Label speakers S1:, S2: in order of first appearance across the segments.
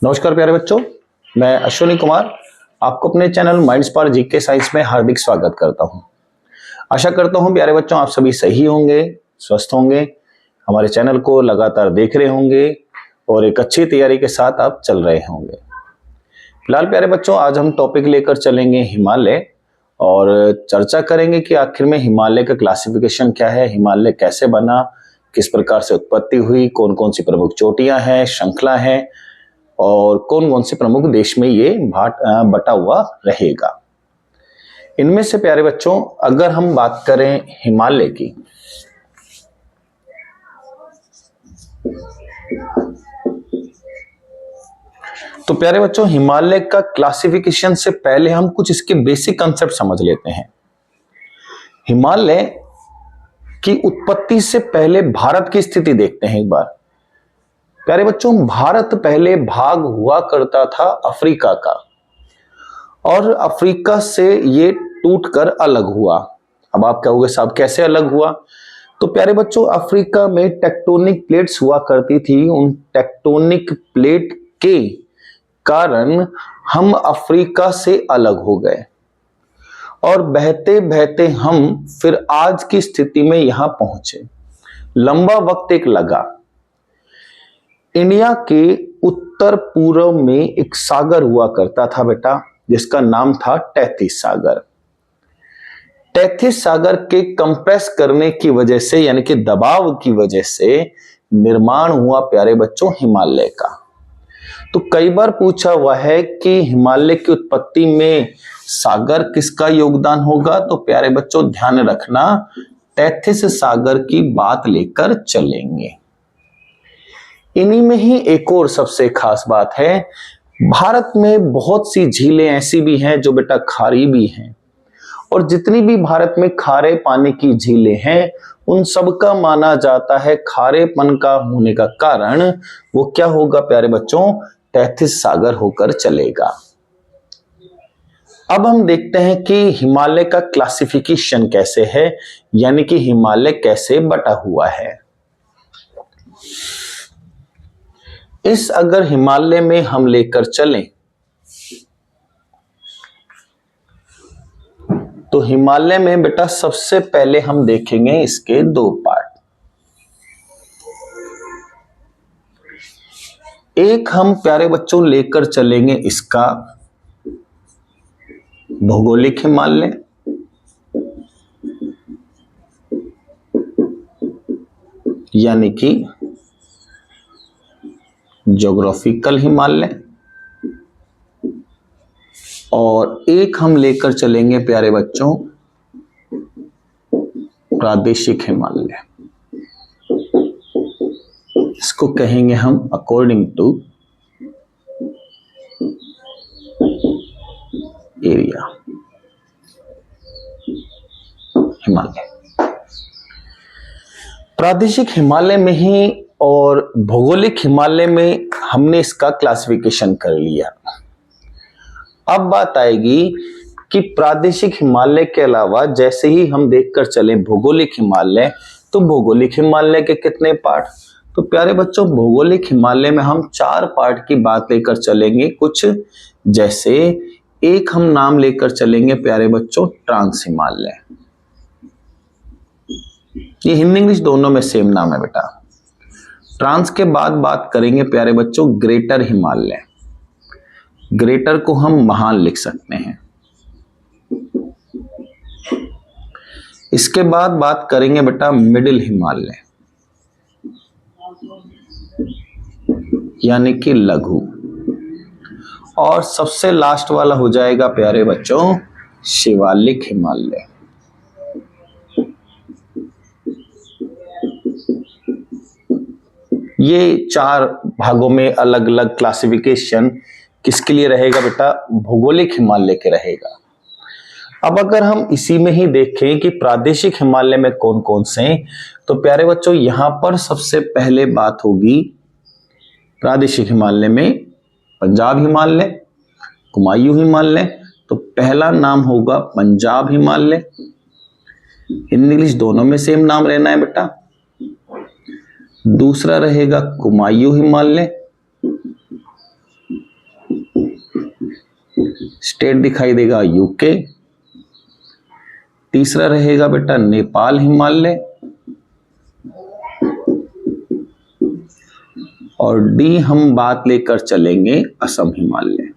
S1: नमस्कार प्यारे बच्चों, मैं अश्विनी कुमार आपको अपने चैनल माइंडस्पार्क जीके साइंस में हार्दिक स्वागत करता हूं। आशा करता हूं प्यारे बच्चों आप सभी सही होंगे, स्वस्थ होंगे, हमारे चैनल को लगातार देख रहे होंगे और एक अच्छी तैयारी के साथ आप चल रहे होंगे। फिलहाल प्यारे बच्चों आज हम टॉपिक लेकर चलेंगे हिमालय और चर्चा करेंगे कि आखिर में हिमालय का क्लासिफिकेशन क्या है, हिमालय कैसे बना, किस प्रकार से उत्पत्ति हुई, कौन कौन सी प्रमुख चोटियां हैं, श्रृंखला है और कौन कौन से प्रमुख देश में ये बटा हुआ रहेगा। इनमें से प्यारे बच्चों अगर हम बात करें हिमालय की, तो प्यारे बच्चों हिमालय का क्लासिफिकेशन से पहले हम कुछ इसके बेसिक कंसेप्ट समझ लेते हैं। हिमालय की उत्पत्ति से पहले भारत की स्थिति देखते हैं एक बार। प्यारे बच्चों भारत पहले भाग हुआ करता था अफ्रीका का और अफ्रीका से ये टूटकर अलग हुआ। अब आप कहोगे साहब कैसे अलग हुआ? तो प्यारे बच्चों अफ्रीका में टेक्टोनिक प्लेट्स हुआ करती थी, उन टेक्टोनिक प्लेट के कारण हम अफ्रीका से अलग हो गए और बहते बहते हम फिर आज की स्थिति में यहां पहुंचे। लंबा वक्त एक लगा। इंडिया के उत्तर पूर्व में एक सागर हुआ करता था बेटा, जिसका नाम था तैतीस सागर। तैतीस सागर के कंप्रेस करने की वजह से यानी कि दबाव की वजह से निर्माण हुआ प्यारे बच्चों हिमालय का। तो कई बार पूछा हुआ है कि हिमालय की उत्पत्ति में सागर किसका योगदान होगा, तो प्यारे बच्चों ध्यान रखना तैतीस सागर की बात लेकर चलेंगे। इन्हीं में ही एक और सबसे खास बात है, भारत में बहुत सी झीलें ऐसी भी हैं जो बेटा खारी भी हैं और जितनी भी भारत में खारे पानी की झीलें हैं उन सबका माना जाता है खारेपन का होने का कारण वो क्या होगा प्यारे बच्चों, तैतीस सागर होकर चलेगा। अब हम देखते हैं कि हिमालय का क्लासिफिकेशन कैसे है, यानी कि हिमालय कैसे बटा हुआ है। इस अगर हिमालय में हम लेकर चलें तो हिमालय में बेटा सबसे पहले हम देखेंगे इसके दो पार्ट। एक हम प्यारे बच्चों लेकर चलेंगे इसका भौगोलिक हिमालय, यानी कि ज्योग्राफिकल हिमालय, और एक हम लेकर चलेंगे प्यारे बच्चों प्रादेशिक हिमालय। इसको कहेंगे हम अकॉर्डिंग टू एरिया हिमालय। प्रादेशिक हिमालय में ही और भौगोलिक हिमालय में हमने इसका क्लासिफिकेशन कर लिया। अब बात आएगी कि प्रादेशिक हिमालय के अलावा जैसे ही हम देखकर चले भौगोलिक हिमालय, तो भौगोलिक हिमालय के कितने पार्ट? तो प्यारे बच्चों भौगोलिक हिमालय में हम चार पार्ट की बात लेकर चलेंगे कुछ, जैसे एक हम नाम लेकर चलेंगे प्यारे बच्चों ट्रांस हिमालय। ये हिंदी इंग्लिश दोनों में सेम नाम है बेटा। ट्रांस के बाद बात करेंगे प्यारे बच्चों ग्रेटर हिमालय। ग्रेटर को हम महान लिख सकते हैं। इसके बाद बात करेंगे बेटा मिडिल हिमालय, यानी कि लघु, और सबसे लास्ट वाला हो जाएगा प्यारे बच्चों शिवालिक हिमालय। ये चार भागों में अलग अलग क्लासिफिकेशन किसके लिए रहेगा बेटा? भौगोलिक हिमालय के रहेगा। अब अगर हम इसी में ही देखें कि प्रादेशिक हिमालय में कौन कौन से हैं, तो प्यारे बच्चों यहां पर सबसे पहले बात होगी प्रादेशिक हिमालय में पंजाब हिमालय, कुमायूं हिमालय। तो पहला नाम होगा पंजाब हिमालय, हिंदी इंग्लिश दोनों में सेम नाम रहना है बेटा। दूसरा रहेगा कुमायूं हिमालय, स्टेट दिखाई देगा यूके। तीसरा रहेगा बेटा नेपाल हिमालय, और डी हम बात लेकर चलेंगे असम हिमालय।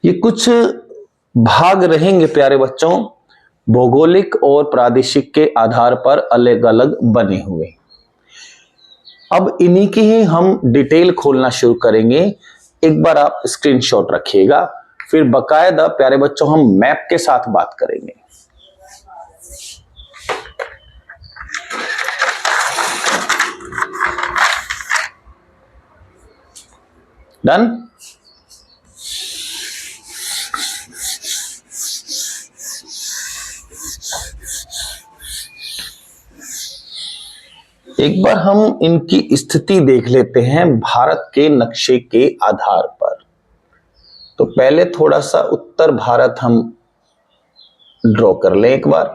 S1: ये कुछ भाग रहेंगे प्यारे बच्चों, भौगोलिक और प्रादेशिक के आधार पर अलग अलग बने हुए। अब इन्हीं की ही हम डिटेल खोलना शुरू करेंगे। एक बार आप स्क्रीनशॉट रखिएगा, फिर बकायदा प्यारे बच्चों हम मैप के साथ बात करेंगे। डन। एक बार हम इनकी स्थिति देख लेते हैं भारत के नक्शे के आधार पर। तो पहले थोड़ा सा उत्तर भारत हम ड्रॉ कर लें एक बार।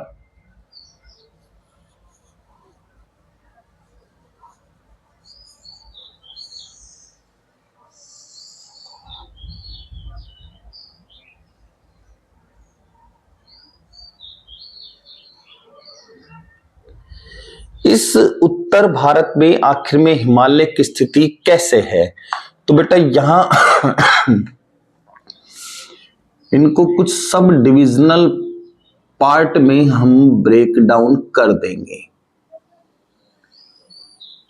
S1: इस उत्तर भारत में आखिर में हिमालय की स्थिति कैसे है? तो बेटा यहां इनको कुछ सब डिविजनल पार्ट में हम ब्रेक डाउन कर देंगे।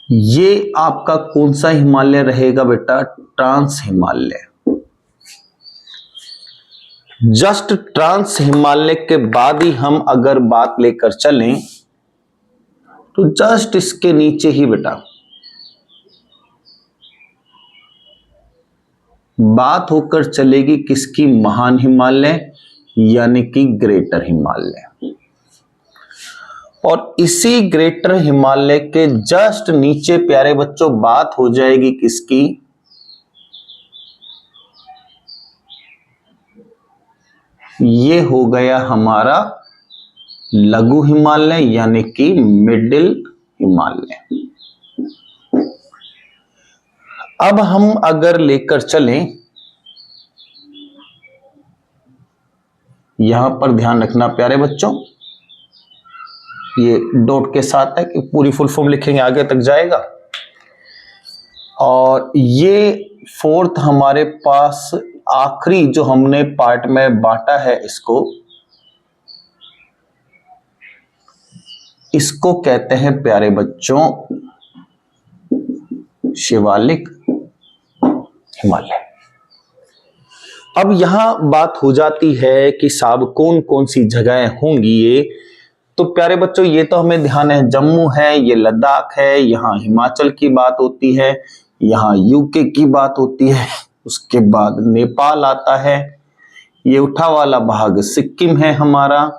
S1: ये आपका कौन सा हिमालय रहेगा बेटा? Trans Himalaya. Just trans Himalaya के बाद ही हम अगर बात लेकर चलें तो जस्ट इसके नीचे ही बेटा बात होकर चलेगी किसकी? महान हिमालय यानी कि ग्रेटर हिमालय। और इसी ग्रेटर हिमालय के जस्ट नीचे प्यारे बच्चों बात हो जाएगी किसकी? ये हो गया हमारा लघु हिमालय यानी कि मिडिल हिमालय। अब हम अगर लेकर चलें, यहां पर ध्यान रखना प्यारे बच्चों, ये डॉट के साथ है कि पूरी फुल फॉर्म लिखेंगे आगे तक जाएगा। और ये फोर्थ हमारे पास आखिरी जो हमने पार्ट में बांटा है, इसको कहते हैं प्यारे बच्चों शिवालिक हिमालय। अब यहां बात हो जाती है कि साहब कौन कौन सी जगहें होंगी ये। तो प्यारे बच्चों ये तो हमें ध्यान है, जम्मू है, ये लद्दाख है, यहाँ हिमाचल की बात होती है, यहाँ यूके की बात होती है, उसके बाद नेपाल आता है, ये उठा वाला भाग सिक्किम है हमारा,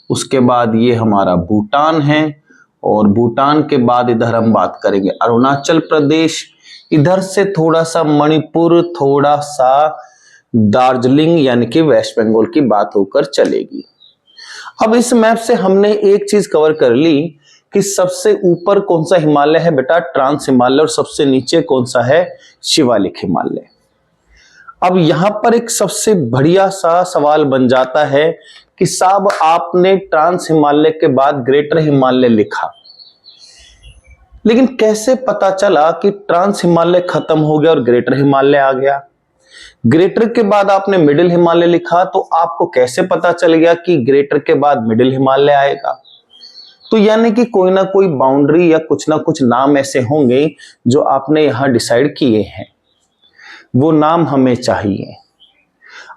S1: उसके बाद ये हमारा भूटान है, और भूटान के बाद इधर हम बात करेंगे अरुणाचल प्रदेश, इधर से थोड़ा सा मणिपुर, थोड़ा सा दार्जिलिंग यानी कि वेस्ट बंगाल की बात होकर चलेगी। अब इस मैप से हमने एक चीज कवर कर ली कि सबसे ऊपर कौन सा हिमालय है बेटा? ट्रांस हिमालय। और सबसे नीचे कौन सा है? शिवालिक हिमालय। अब यहां पर एक सबसे बढ़िया सा सवाल बन जाता है कि साहब आपने ट्रांस हिमालय के बाद ग्रेटर हिमालय लिखा, लेकिन कैसे पता चला कि ट्रांस हिमालय खत्म हो गया और ग्रेटर हिमालय आ गया? ग्रेटर के बाद आपने मिडिल हिमालय लिखा, तो आपको कैसे पता चल गया कि ग्रेटर के बाद मिडिल हिमालय आएगा? तो यानी कि कोई ना कोई बाउंड्री या कुछ ना कुछ नाम ऐसे होंगे जो आपने यहां डिसाइड किए हैं, वो नाम हमें चाहिए।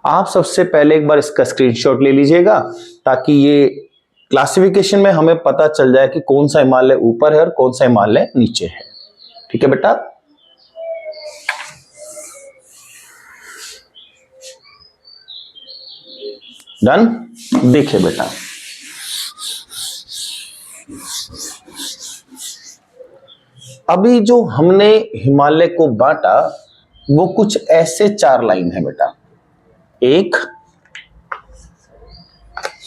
S1: आप सबसे पहले एक बार इसका स्क्रीनशॉट ले लीजिएगा ताकि ये क्लासिफिकेशन में हमें पता चल जाए कि कौन सा हिमालय ऊपर है और कौन सा हिमालय नीचे है। ठीक है बेटा? डन। देखिए बेटा, अभी जो हमने हिमालय को बांटा वो कुछ ऐसे 4 लाइन है बेटा। एक,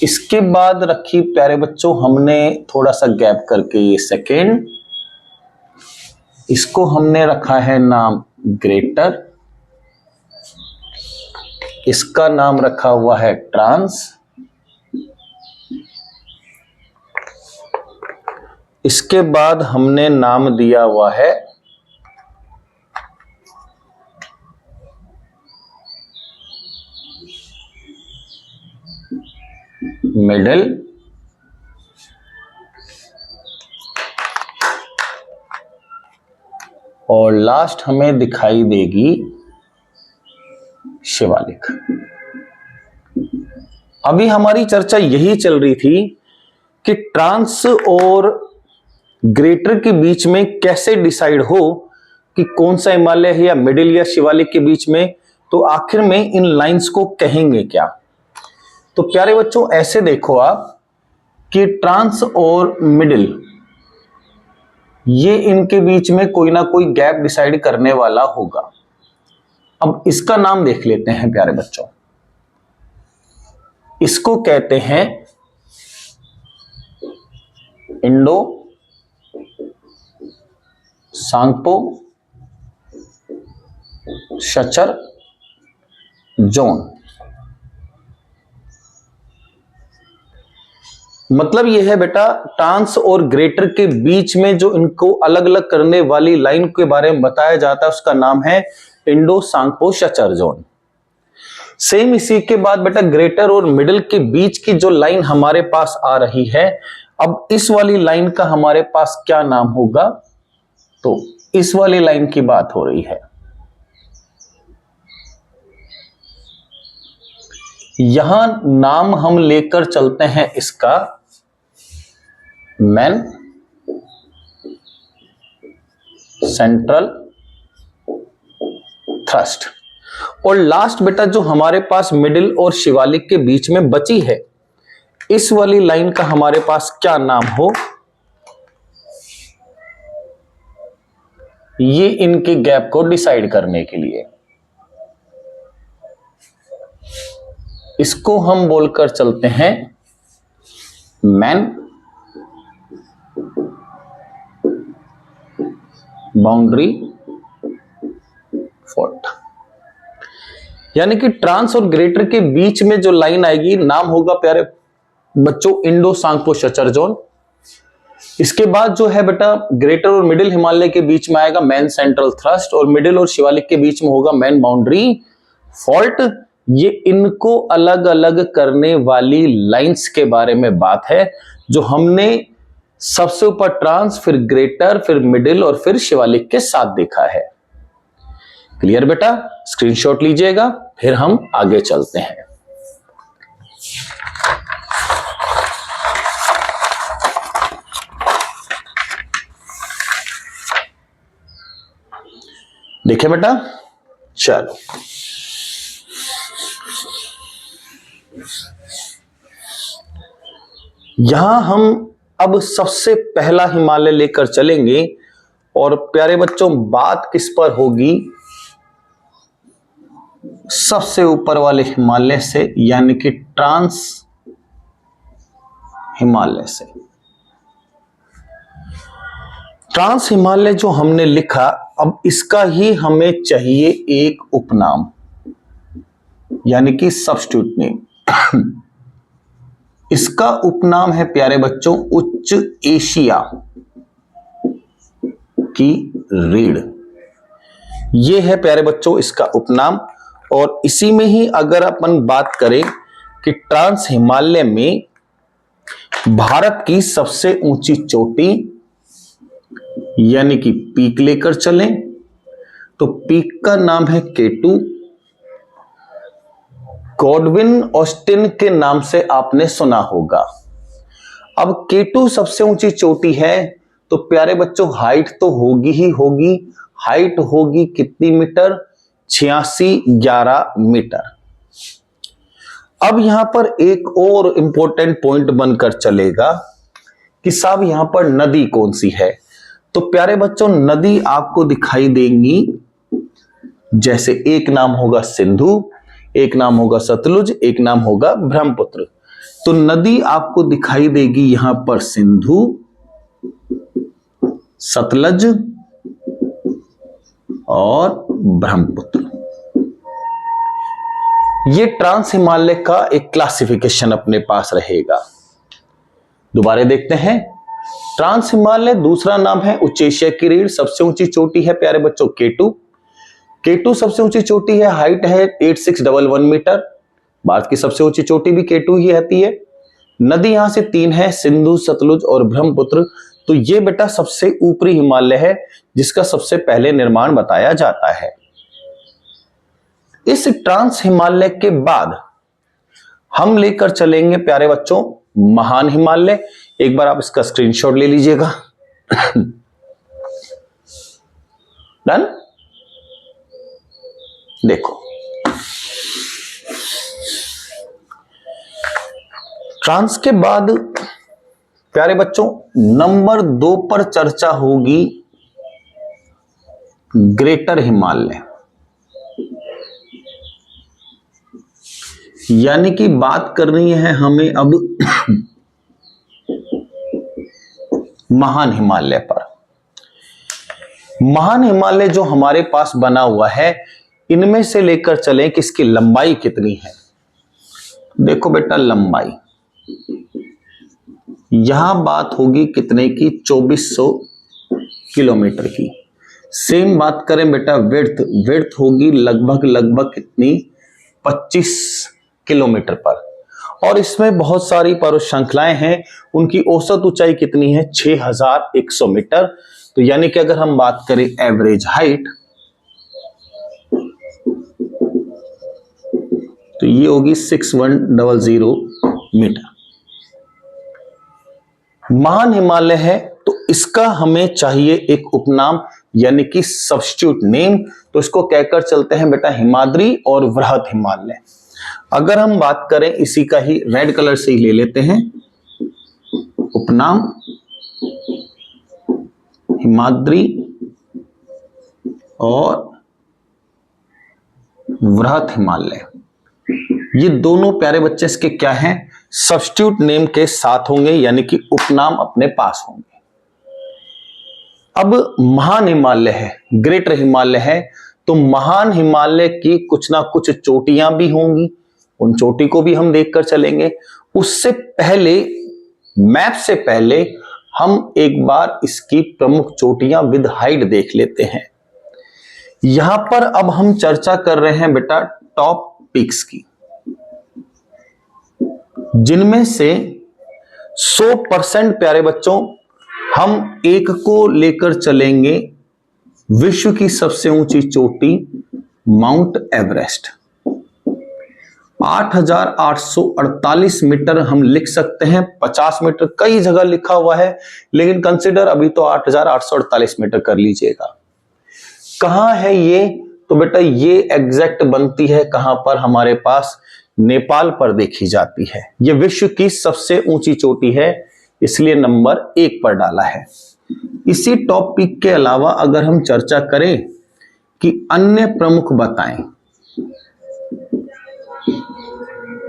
S1: इसके बाद रखी प्यारे बच्चों हमने थोड़ा सा गैप करके ये सेकेंड, इसको हमने रखा है नाम ग्रेटर, इसका नाम रखा हुआ है ट्रांस। इसके बाद हमने नाम दिया हुआ है मिडिल। और लास्ट हमें दिखाई देगी शिवालिक। अभी हमारी चर्चा यही चल रही थी कि ट्रांस और ग्रेटर के बीच में कैसे डिसाइड हो कि कौन सा हिमालय है, या मिडिल या शिवालिक के बीच में, तो आखिर में इन लाइंस को कहेंगे क्या। तो प्यारे बच्चों ऐसे देखो आप कि ट्रांस और मिडिल, ये इनके बीच में कोई ना कोई गैप डिसाइड करने वाला होगा। अब इसका नाम देख लेते हैं प्यारे बच्चों। इसको कहते हैं इंडो सांगपो शचर जोन। मतलब यह है बेटा, ट्रांस और ग्रेटर के बीच में जो इनको अलग अलग करने वाली लाइन के बारे में बताया जाता है, उसका नाम है इंडो सांगपो शचर जोन। सेम इसी के बाद बेटा ग्रेटर और मिडिल के बीच की जो लाइन हमारे पास आ रही है, अब इस वाली लाइन का हमारे पास क्या नाम होगा, तो इस वाली लाइन की बात हो रही है। यहां नाम हम लेकर चलते हैं इसका मेन सेंट्रल थ्रस्ट। और लास्ट बेटा जो हमारे पास मिडिल और शिवालिक के बीच में बची है, इस वाली लाइन का हमारे पास क्या नाम हो, ये इनके गैप को डिसाइड करने के लिए, इसको हम बोलकर चलते हैं मैन बाउंड्री फॉल्ट। यानी कि ट्रांस और ग्रेटर के बीच में जो लाइन आएगी, नाम होगा प्यारे बच्चों इंडो सांगपो शचर जोन। इसके बाद जो है बेटा ग्रेटर और मिडिल हिमालय के बीच में आएगा मैन सेंट्रल थ्रस्ट, और मिडिल और शिवालिक के बीच में होगा मैन बाउंड्री फॉल्ट। ये इनको अलग अलग करने वाली लाइंस के बारे में बात है, जो हमने सबसे ऊपर ट्रांस, फिर ग्रेटर, फिर मिडिल और फिर शिवालिक के साथ देखा है। क्लियर बेटा? स्क्रीनशॉट लीजिएगा, फिर हम आगे चलते हैं। देखिए बेटा, चलो यहां हम अब सबसे पहला हिमालय लेकर चलेंगे, और प्यारे बच्चों बात किस पर होगी, सबसे ऊपर वाले हिमालय से, यानी कि ट्रांस हिमालय से। ट्रांस हिमालय जो हमने लिखा, अब इसका ही हमें चाहिए एक उपनाम, यानी कि सब्स्टिट्यूट नेम। इसका उपनाम है प्यारे बच्चों उच्च एशिया की रीढ़। यह है प्यारे बच्चों इसका उपनाम। और इसी में ही अगर अपन बात करें कि ट्रांस हिमालय में भारत की सबसे ऊंची चोटी, यानी कि पीक लेकर चलें, तो पीक का नाम है केटू। गॉडविन ऑस्टिन के नाम से आपने सुना होगा। अब केटू सबसे ऊंची चोटी है, तो प्यारे बच्चों हाइट तो होगी ही होगी। हाइट होगी कितनी मीटर? 8611 मीटर। अब यहां पर एक और इंपॉर्टेंट पॉइंट बनकर चलेगा कि साहब यहां पर नदी कौन सी है। तो प्यारे बच्चों नदी आपको दिखाई देंगी, जैसे एक नाम होगा सिंधु, एक नाम होगा सतलुज, एक नाम होगा ब्रह्मपुत्र। तो नदी आपको दिखाई देगी यहां पर सिंधु, सतलज और ब्रह्मपुत्र। ये ट्रांस हिमालय का एक क्लासिफिकेशन अपने पास रहेगा। दोबारा देखते हैं, ट्रांस हिमालय दूसरा नाम है उच्च एशिया की रीढ़, सबसे ऊंची चोटी है प्यारे बच्चों केटू। केटू सबसे ऊंची चोटी है, हाइट है 8611 मीटर। भारत की सबसे ऊंची चोटी भी केटू ही रहती है। नदी यहां से 3 है, सिंधु, सतलुज और ब्रह्मपुत्र। तो ये बेटा सबसे ऊपरी हिमालय है जिसका सबसे पहले निर्माण बताया जाता है। इस ट्रांस हिमालय के बाद हम लेकर चलेंगे प्यारे बच्चों महान हिमालय। एक बार आप इसका स्क्रीनशॉट ले लीजिएगा। डन। देखो, ट्रांस के बाद प्यारे बच्चों नंबर 2 पर चर्चा होगी ग्रेटर हिमालय, यानी कि बात करनी है हमें अब महान हिमालय पर। महान हिमालय जो हमारे पास बना हुआ है, इनमें से लेकर चलें कि इसकी लंबाई कितनी है। देखो बेटा, लंबाई यहां बात होगी कितने की, 2400 किलोमीटर की। सेम बात करें बेटा विड्थ होगी लगभग कितनी, 25 किलोमीटर पर। और इसमें बहुत सारी पर्वत श्रृंखलाएं हैं, उनकी औसत ऊंचाई कितनी है, 6100 मीटर। तो यानी कि अगर हम बात करें एवरेज हाइट, तो ये होगी 6100 मीटर। महान हिमालय है तो इसका हमें चाहिए एक उपनाम यानी कि सब्स्टिट्यूट नेम। तो इसको कहकर चलते हैं बेटा हिमाद्री और वृहत हिमालय। अगर हम बात करें इसी का ही रेड कलर से ही ले लेते हैं उपनाम हिमाद्री और वृहत हिमालय। ये दोनों प्यारे बच्चे इसके क्या हैं, सब्स्टिट्यूट नेम के साथ होंगे, यानी कि उपनाम अपने पास होंगे। अब महान हिमालय है, ग्रेटर हिमालय है, तो महान हिमालय की कुछ ना कुछ चोटियां भी होंगी, उन चोटी को भी हम देखकर चलेंगे। उससे पहले, मैप से पहले हम एक बार इसकी प्रमुख चोटियां विद हाइट देख लेते हैं। यहां पर अब हम चर्चा कर रहे हैं बेटा टॉप पीक्स की, जिनमें से 100% प्यारे बच्चों हम एक को लेकर चलेंगे, विश्व की सबसे ऊंची चोटी माउंट एवरेस्ट। 8848 मीटर हम लिख सकते हैं, 50 मीटर कई जगह लिखा हुआ है, लेकिन कंसिडर अभी तो 8848 मीटर कर लीजिएगा। कहां है ये, तो बेटा ये एग्जैक्ट बनती है कहां पर, हमारे पास नेपाल पर देखी जाती है। ये विश्व की सबसे ऊंची चोटी है, इसलिए नंबर 1 पर डाला है। इसी टॉप पीक के अलावा अगर हम चर्चा करें कि अन्य प्रमुख बताएं,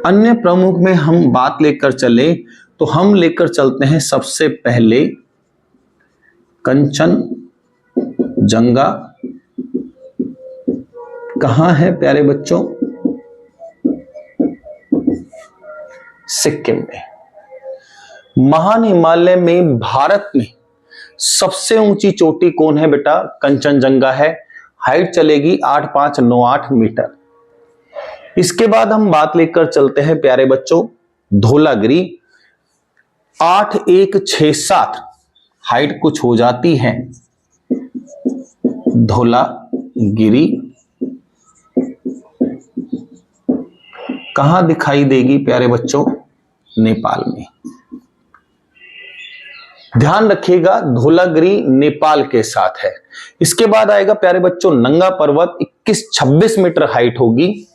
S1: अन्य प्रमुख में हम बात लेकर चले तो हम लेकर चलते हैं सबसे पहले कंचनजंगा। कहां है प्यारे बच्चों, सिक्किम में। महान हिमालय में भारत में सबसे ऊंची चोटी कौन है बेटा, कंचनजंगा है, हाइट चलेगी 8598 मीटर। इसके बाद हम बात लेकर चलते हैं प्यारे बच्चों धौलागिरी, 8167, हाइट कुछ हो जाती है धौलागिरी। कहां दिखाई देगी प्यारे बच्चों, नेपाल में। ध्यान रखिएगा धौलागिरी नेपाल के साथ है। इसके बाद आएगा प्यारे बच्चों नंगा पर्वत, 2126 मीटर हाइट होगी।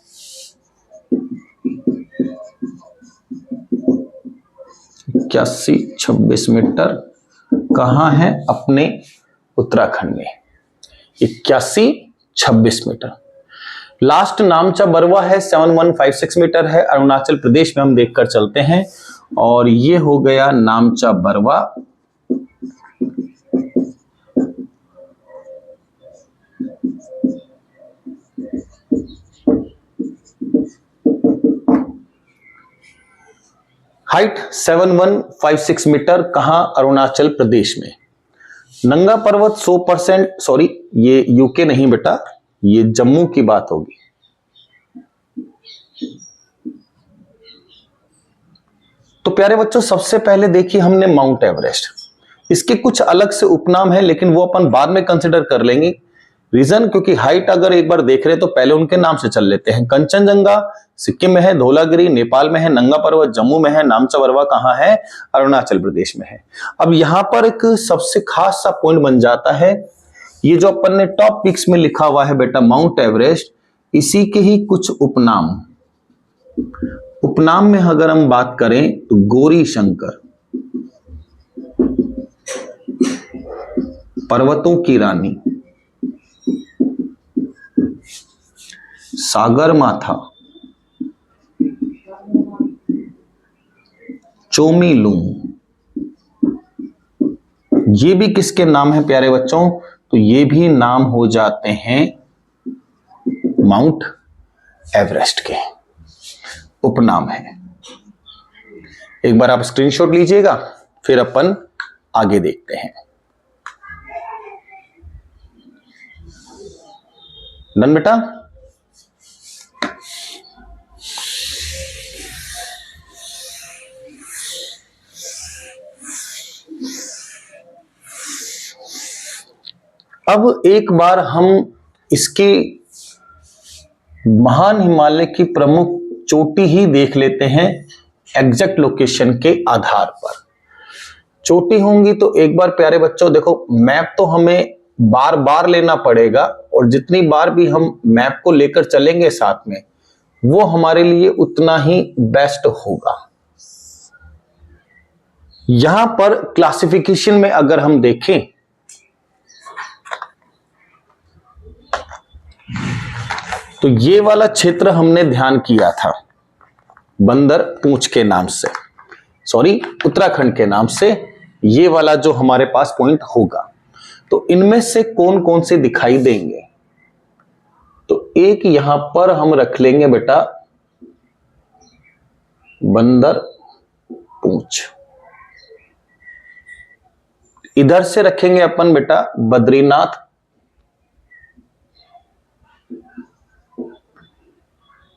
S1: इक्यासी 26 मीटर कहां है, अपने उत्तराखंड में, 8126 मीटर। लास्ट नामचा बरवा है, 7156 मीटर है, अरुणाचल प्रदेश में हम देखकर चलते हैं। और ये हो गया नामचा बरवा। हाइट 7156 मीटर, कहां? अरुणाचल प्रदेश में। नंगा पर्वत 100%, सॉरी ये यूके नहीं बेटा, ये जम्मू की बात होगी। तो प्यारे बच्चों सबसे पहले देखिए हमने माउंट एवरेस्ट, इसके कुछ अलग से उपनाम है लेकिन वो अपन बाद में कंसिडर कर लेंगे। रीजन क्योंकि हाइट अगर एक बार देख रहे तो पहले उनके नाम से चल लेते हैं। कंचनजंगा सिक्किम में है, धौलागिरी नेपाल में है, नंगा पर्वत जम्मू में है, नामचा बरवा कहां है? अरुणाचल प्रदेश में है। अब यहां पर एक सबसे खास सा पॉइंट बन जाता है, ये जो अपन ने टॉप पिक्स में लिखा हुआ है बेटा माउंट एवरेस्ट, इसी के ही कुछ उपनाम। उपनाम में अगर हम बात करें तो गौरी शंकर, पर्वतों की रानी, सागर माथा, चोमी लुंग, ये भी किसके नाम है प्यारे बच्चों? तो ये भी नाम हो जाते हैं माउंट एवरेस्ट के उपनाम है। एक बार आप स्क्रीनशॉट लीजिएगा, फिर अपन आगे देखते हैं। डन बेटा? अब एक बार हम इसके महान हिमालय की प्रमुख चोटी ही देख लेते हैं एग्जैक्ट लोकेशन के आधार पर। चोटी होंगी तो एक बार प्यारे बच्चों देखो, मैप तो हमें बार बार लेना पड़ेगा और जितनी बार भी हम मैप को लेकर चलेंगे साथ में, वो हमारे लिए उतना ही बेस्ट होगा। यहां पर क्लासिफिकेशन में अगर हम देखें तो ये वाला क्षेत्र हमने ध्यान किया था बंदर पूंछ के नाम से, सॉरी उत्तराखंड के नाम से, ये वाला जो हमारे पास पॉइंट होगा। तो इनमें से कौन कौन से दिखाई देंगे? तो एक यहां पर हम रख लेंगे बेटा बंदर पूंछ, इधर से रखेंगे अपन बेटा बद्रीनाथ,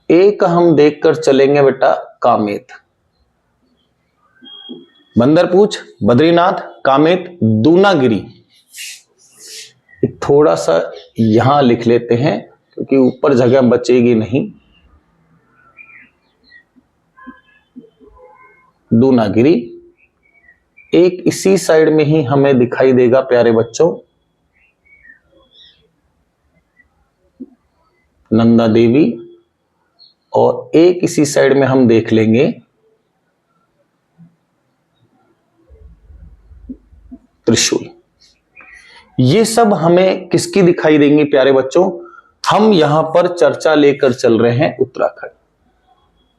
S1: एक हम देखकर चलेंगे बेटा कामेत। बंदरपूछ, बद्रीनाथ, कामेत, दूनागिरी। थोड़ा सा यहां लिख लेते हैं क्योंकि ऊपर जगह बचेगी नहीं। दूनागिरी एक इसी साइड में ही हमें दिखाई देगा प्यारे बच्चों नंदा देवी, और एक इसी साइड में हम देख लेंगे त्रिशूल। ये सब हमें किसकी दिखाई देंगी प्यारे बच्चों? हम यहां पर चर्चा लेकर चल रहे हैं उत्तराखंड,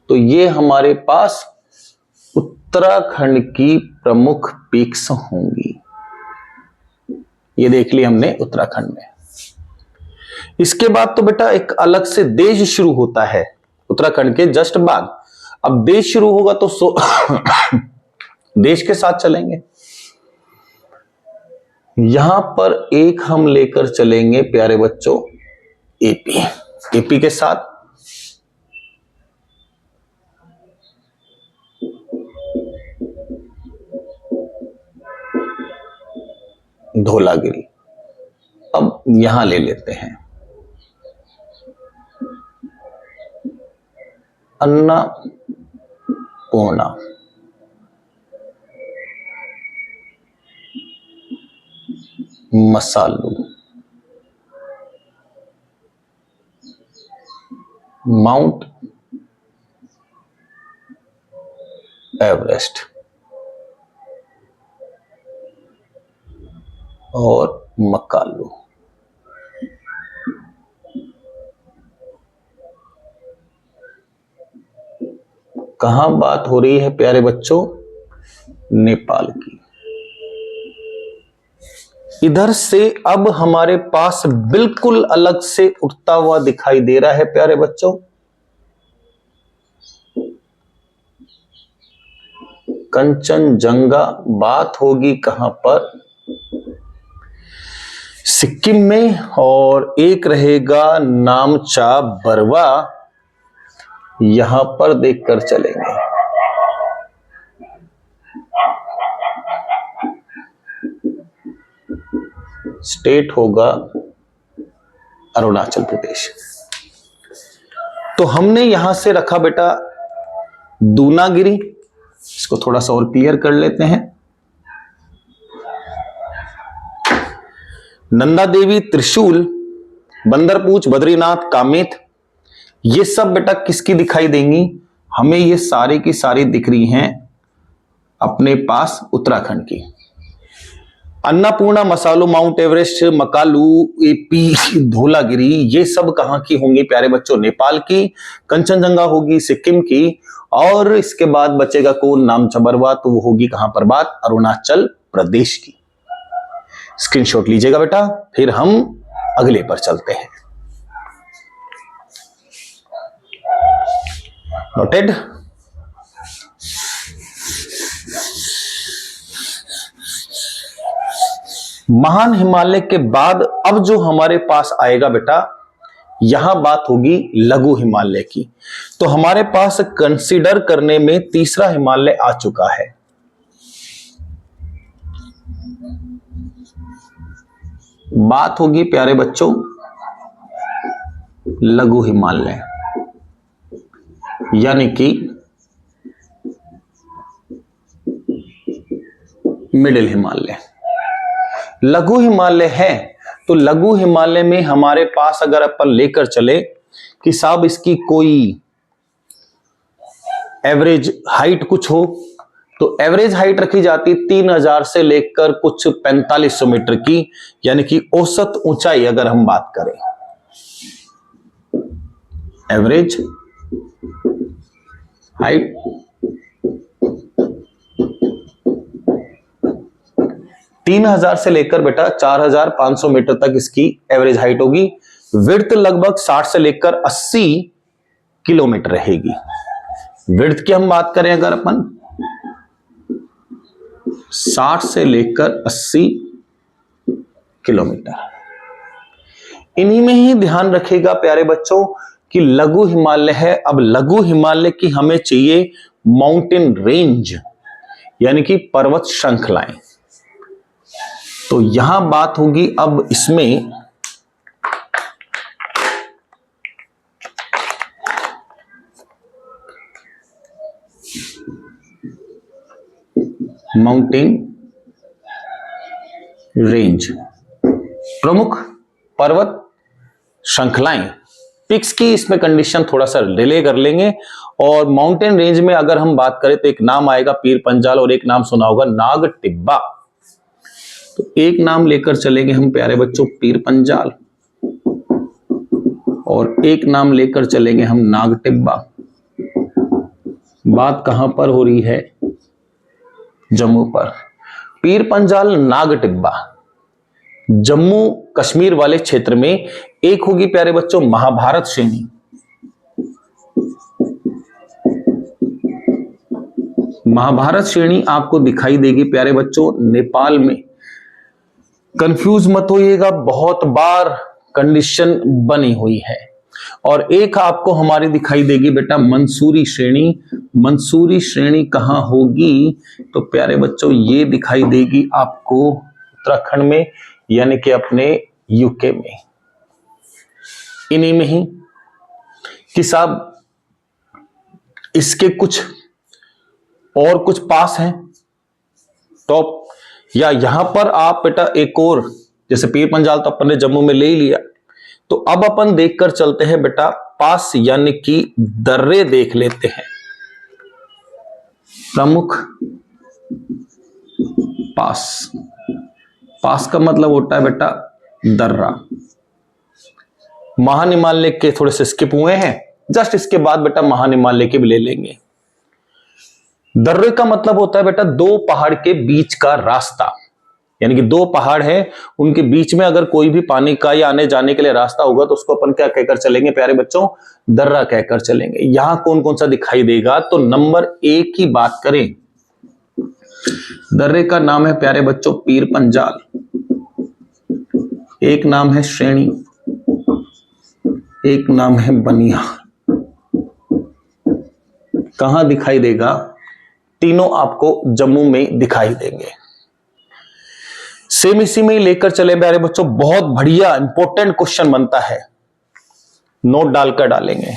S1: तो ये हमारे पास उत्तराखंड की प्रमुख पीक्स होंगी। ये देख ली हमने उत्तराखंड में। इसके बाद तो बेटा एक अलग से देश शुरू होता है उत्तराखंड के जस्ट बाद। अब देश शुरू होगा तो देश के साथ चलेंगे। यहां पर एक हम लेकर चलेंगे प्यारे बच्चों एपी, एपी के साथ धौलागिरी। अब यहां ले लेते हैं अन्नपूर्णा, मसालू, माउंट एवरेस्ट और मकालू। कहां बात हो रही है प्यारे बच्चों? नेपाल की। इधर से अब हमारे पास बिल्कुल अलग से उठता हुआ दिखाई दे रहा है प्यारे बच्चों कंचनजंगा बात होगी कहां पर? सिक्किम में। और एक रहेगा नामचा बरवा, यहां पर देखकर चलेंगे। स्टेट होगा अरुणाचल प्रदेश। तो हमने यहां से रखा बेटा दूनागिरी, इसको थोड़ा सा और क्लियर कर लेते हैं। नंदा देवी, त्रिशूल, बंदरपूछ, बद्रीनाथ, कामेत, ये सब बेटा किसकी दिखाई देंगी? हमें ये सारी की सारी दिख रही हैं अपने पास उत्तराखंड की। अन्नपूर्णा, मसालो, mount Everest, Makalu, AP, Dhaulagiri, ये सब कहां की होंगी प्यारे बच्चों? नेपाल की। कंचनजंगा होगी सिक्किम की। और इसके बाद बचेगा कौन? नामचा बरवा, तो वो होगी कहां पर बात? अरुणाचल प्रदेश की। स्क्रीनशॉट लीजिएगा बेटा, फिर हम अगले पर चलते हैं। नोटेड? महान हिमालय के बाद अब जो हमारे पास आएगा बेटा, यहां बात होगी लघु हिमालय की। तो हमारे पास कंसीडर करने में तीसरा हिमालय आ चुका है। बात होगी प्यारे बच्चों लघु हिमालय, यानी कि मिडिल हिमालय। लघु हिमालय है तो लघु हिमालय में हमारे पास अगर अपन लेकर चले कि साहब इसकी कोई एवरेज हाइट कुछ हो, तो एवरेज हाइट रखी जाती 3000 से लेकर कुछ 4500 मीटर की, यानी कि औसत ऊंचाई अगर हम बात करें, एवरेज हाइट 3000 से लेकर बेटा 4500 मीटर तक इसकी एवरेज हाइट होगी। विड्थ लगभग 60 से लेकर 80 किलोमीटर रहेगी। विड्थ की हम बात करें अगर अपन 60 से लेकर 80 किलोमीटर। इन्हीं में ही ध्यान रखेगा प्यारे बच्चों कि लघु हिमालय है। अब लघु हिमालय की हमें चाहिए माउंटेन रेंज, यानी कि पर्वत श्रृंखलाएं। तो यहां बात होगी अब इसमें माउंटेन रेंज, प्रमुख पर्वत श्रृंखलाएं, पिक्स की इसमें कंडीशन थोड़ा सा डिले कर लेंगे। और माउंटेन रेंज में अगर हम बात करें तो एक नाम आएगा पीर पंजाल और एक नाम सुना होगा नाग टिब्बा। तो एक नाम लेकर चलेंगे हम प्यारे बच्चों पीर पंजाल और एक नाम लेकर चलेंगे हम नाग टिब्बा। बात कहां पर हो रही है? जम्मू पर। पीर पंजाल, नाग टिब्बा जम्मू कश्मीर वाले क्षेत्र में। एक होगी प्यारे बच्चों महाभारत श्रेणी, महाभारत श्रेणी आपको दिखाई देगी प्यारे बच्चों नेपाल में। कंफ्यूज मत होइएगा, बहुत बार कंडीशन बनी हुई है। और एक आपको हमारी दिखाई देगी बेटा मंसूरी श्रेणी। मंसूरी श्रेणी कहां होगी? तो प्यारे बच्चों ये दिखाई देगी आपको उत्तराखंड में, यानी कि अपने यूके में। इन्हीं में ही कि साहब इसके कुछ और कुछ पास हैं टॉप, या यहां पर आप बेटा एक और, जैसे पीर पंजाल तो अपन ने जम्मू में ले ही लिया, तो अब अपन देखकर चलते हैं बेटा पास, यानी कि दर्रे देख लेते हैं। प्रमुख पास, पास का मतलब होता है बेटा दर्रा। महान हिमालय के थोड़े से स्किप हुए हैं, जस्ट इसके बाद बेटा महान हिमालय के भी ले लेंगे। दर्रे का मतलब होता है बेटा दो पहाड़ के बीच का रास्ता, यानी कि दो पहाड़ है उनके बीच में अगर कोई भी पानी का या आने जाने के लिए रास्ता होगा तो उसको अपन क्या कहकर चलेंगे प्यारे बच्चों? दर्रा कहकर चलेंगे। यहां कौन कौन सा दिखाई देगा? तो नंबर 1 की बात करें दर्रे का नाम है प्यारे बच्चों पीर पंजाल, एक नाम है श्रेणी, एक नाम है बनिया। कहां दिखाई देगा? तीनों आपको जम्मू में दिखाई देंगे। सेम इसी में ही लेकर चले प्यारे बच्चों, बहुत बढ़िया इंपॉर्टेंट क्वेश्चन बनता है, नोट डालकर डालेंगे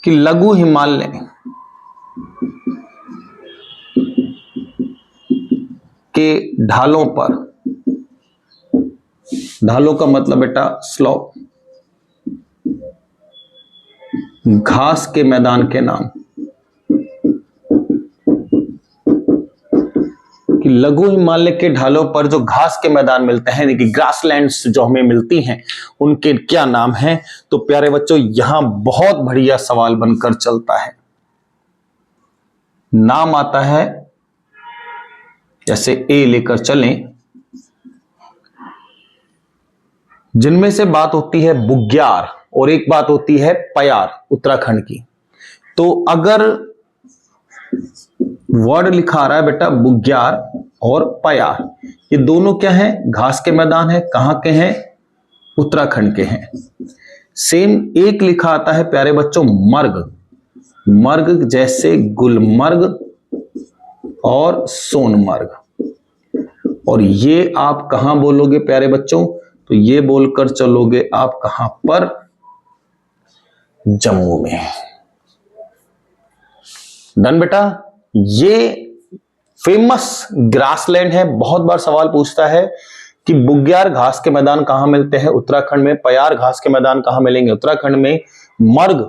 S1: कि लघु हिमालय के ढालों पर, ढालों का मतलब बेटा स्लोप, घास के मैदान के नाम, कि लघु हिमालय के ढालों पर जो घास के मैदान मिलते हैं, कि ग्रासलैंड्स जो हमें मिलती हैं, उनके क्या नाम हैं? तो प्यारे बच्चों यहां बहुत बढ़िया सवाल बनकर चलता है। नाम आता है, जैसे ए लेकर चलें, जिनमें से बात होती है बुग्याल और एक बात होती है पयार उत्तराखंड की। तो अगर वर्ड लिखा आ रहा है बेटा बुग्याल और पयार, ये दोनों क्या है? घास के मैदान है। कहां के हैं? उत्तराखंड के हैं। सेम एक लिखा आता है प्यारे बच्चों मर्ग, मर्ग जैसे गुलमर्ग और सोनमर्ग। और ये आप कहां बोलोगे प्यारे बच्चों? तो ये बोलकर चलोगे आप कहां पर? जम्मू में। डन बेटा। ये फेमस ग्रासलैंड है। बहुत बार सवाल पूछता है कि बुग्याल घास के मैदान कहां मिलते हैं? उत्तराखंड में। पयार घास के मैदान कहां मिलेंगे? उत्तराखंड में। मर्ग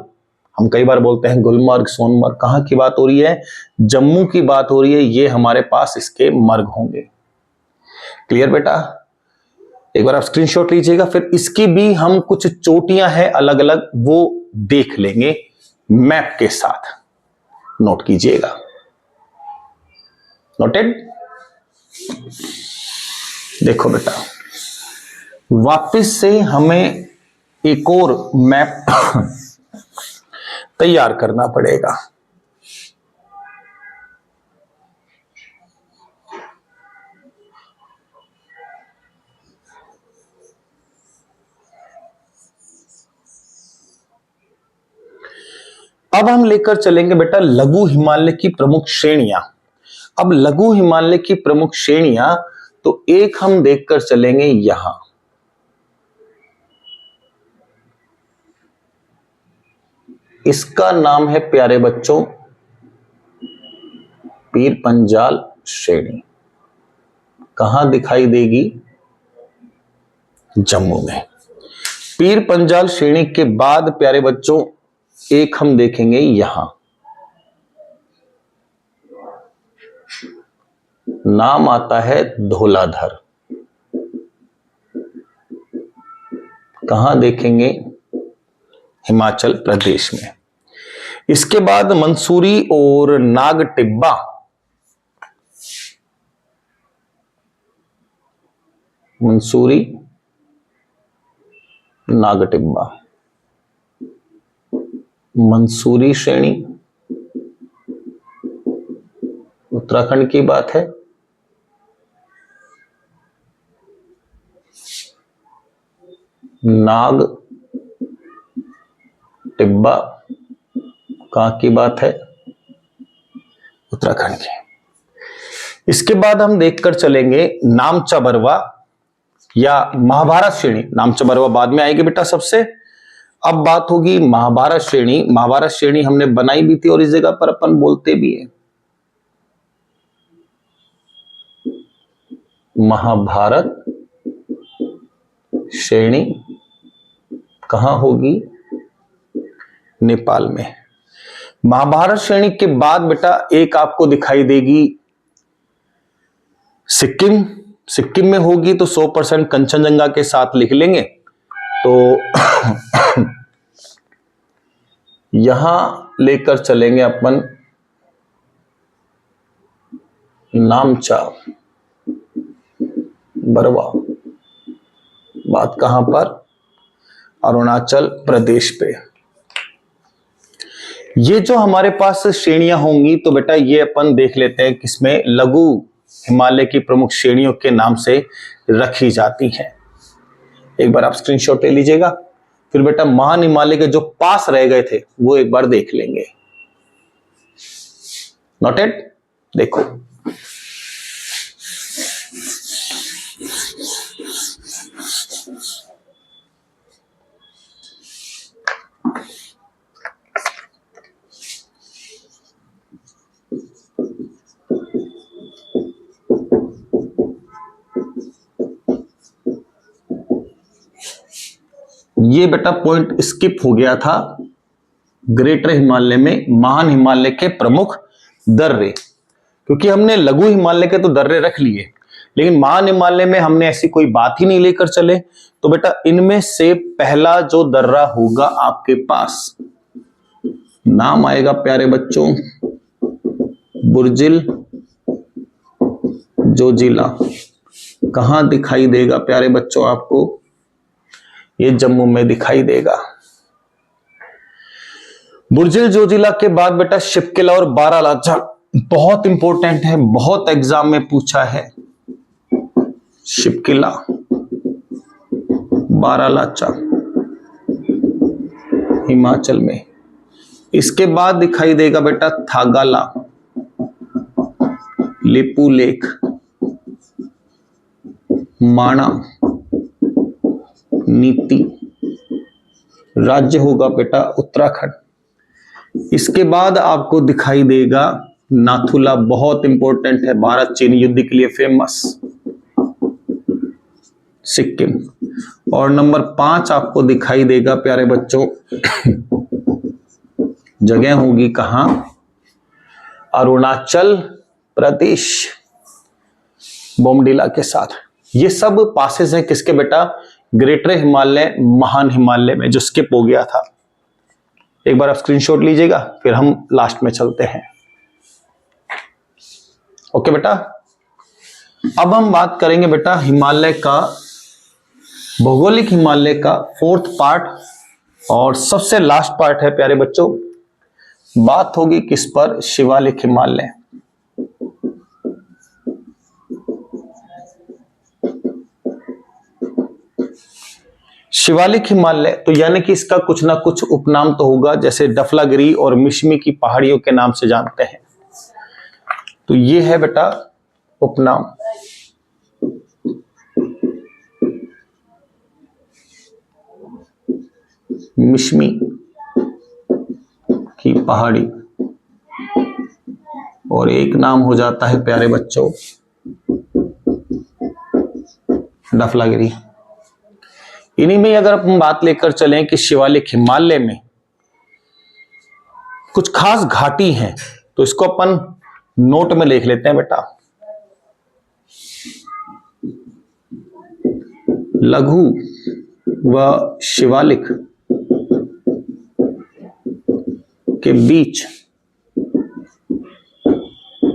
S1: हम कई बार बोलते हैं गुलमर्ग, सोनमर्ग, कहां की बात हो रही है? जम्मू की बात हो रही है। ये हमारे पास इसके मर्ग होंगे। क्लियर बेटा? एक बार आप स्क्रीनशॉट लीजिएगा, फिर इसकी भी हम कुछ चोटियां हैं अलग अलग, वो देख लेंगे मैप के साथ। नोट कीजिएगा। नोटेड? देखो बेटा, वापस से हमें एक और मैप तैयार करना पड़ेगा। अब हम लेकर चलेंगे बेटा लघु हिमालय की प्रमुख श्रेणियां। अब लघु हिमालय की प्रमुख श्रेणियां, तो एक हम देखकर चलेंगे यहां, इसका नाम है प्यारे बच्चों पीर पंजाल श्रेणी। कहां दिखाई देगी? जम्मू में। पीर पंजाल श्रेणी के बाद प्यारे बच्चों एक हम देखेंगे यहां, नाम आता है धौलाधर। कहां देखेंगे? हिमाचल प्रदेश में। इसके बाद मंसूरी और नागटिब्बा, मंसूरी नागटिब्बा, मंसूरी श्रेणी उत्तराखंड की बात है। नाग टिब्बा कहां की बात है? उत्तराखंड की। इसके बाद हम देखकर चलेंगे नामचा बरवा या महाभारत श्रेणी। नामचा बरवा बाद में आएगी बेटा सबसे। अब बात होगी महाभारत श्रेणी। महाभारत श्रेणी हमने बनाई भी थी और इस जगह पर अपन बोलते भी हैं। महाभारत श्रेणी कहां होगी? नेपाल में। महाभारत श्रेणी के बाद बेटा एक आपको दिखाई देगी सिक्किम। सिक्किम में होगी तो 100% कंचनजंगा के साथ लिख लेंगे। तो यहां लेकर चलेंगे अपन नामचा बरवा। बात कहां पर? अरुणाचल प्रदेश पे। ये जो हमारे पास श्रेणियां होंगी तो बेटा ये अपन देख लेते हैं किसमें लघु हिमालय की प्रमुख श्रेणियों के नाम से रखी जाती हैं। एक बार आप स्क्रीनशॉट ले लीजिएगा, फिर बेटा महान हिमालय के जो पास रह गए थे वो एक बार देख लेंगे। नोटेड, देखो ये बेटा पॉइंट स्किप हो गया था ग्रेटर हिमालय में महान हिमालय के प्रमुख दर्रे, क्योंकि हमने लघु हिमालय के तो दर्रे रख लिए, लेकिन महान हिमालय में हमने ऐसी कोई बात ही नहीं लेकर चले। तो बेटा इनमें से पहला जो दर्रा होगा आपके पास, नाम आएगा प्यारे बच्चों बुर्जिल जोजिला। कहां दिखाई देगा प्यारे बच्चों आपको? ये जम्मू में दिखाई देगा। बुर्जिल जोजिला के बाद बेटा शिपकिला और बारालाचा बहुत इंपॉर्टेंट है, बहुत एग्जाम में पूछा है। शिपकिला, बारालाचा हिमाचल में। इसके बाद दिखाई देगा बेटा थागाला, लिपू लेक, माणा, नीति। राज्य होगा बेटा उत्तराखंड। इसके बाद आपको दिखाई देगा नाथुला, बहुत इंपॉर्टेंट है, भारत चीन युद्ध के लिए फेमस, सिक्किम। और नंबर 5 आपको दिखाई देगा प्यारे बच्चों जगह होगी कहां? अरुणाचल प्रदेश, बोमडिला के साथ। ये सब पासेस हैं किसके बेटा? ग्रेटर हिमालय महान हिमालय में, जो स्किप हो गया था। एक बार आप स्क्रीनशॉट लीजिएगा, फिर हम लास्ट में चलते हैं। ओके बेटा, अब हम बात करेंगे बेटा हिमालय का, भौगोलिक हिमालय का 4th पार्ट और सबसे लास्ट पार्ट है प्यारे बच्चों। बात होगी किस पर? शिवालिक हिमालय। शिवालिक हिमालय तो यानी कि इसका कुछ ना कुछ उपनाम तो होगा, जैसे डफलागिरी और मिश्मी की पहाड़ियों के नाम से जानते हैं। तो ये है बेटा उपनाम। मिश्मी की पहाड़ी, और एक नाम हो जाता है प्यारे बच्चों डफलागिरी। इन्हीं में अगर हम बात लेकर चलें कि शिवालिक हिमालय में कुछ खास घाटी हैं, तो इसको अपन नोट में लिख लेते हैं बेटा। लघु व शिवालिक के बीच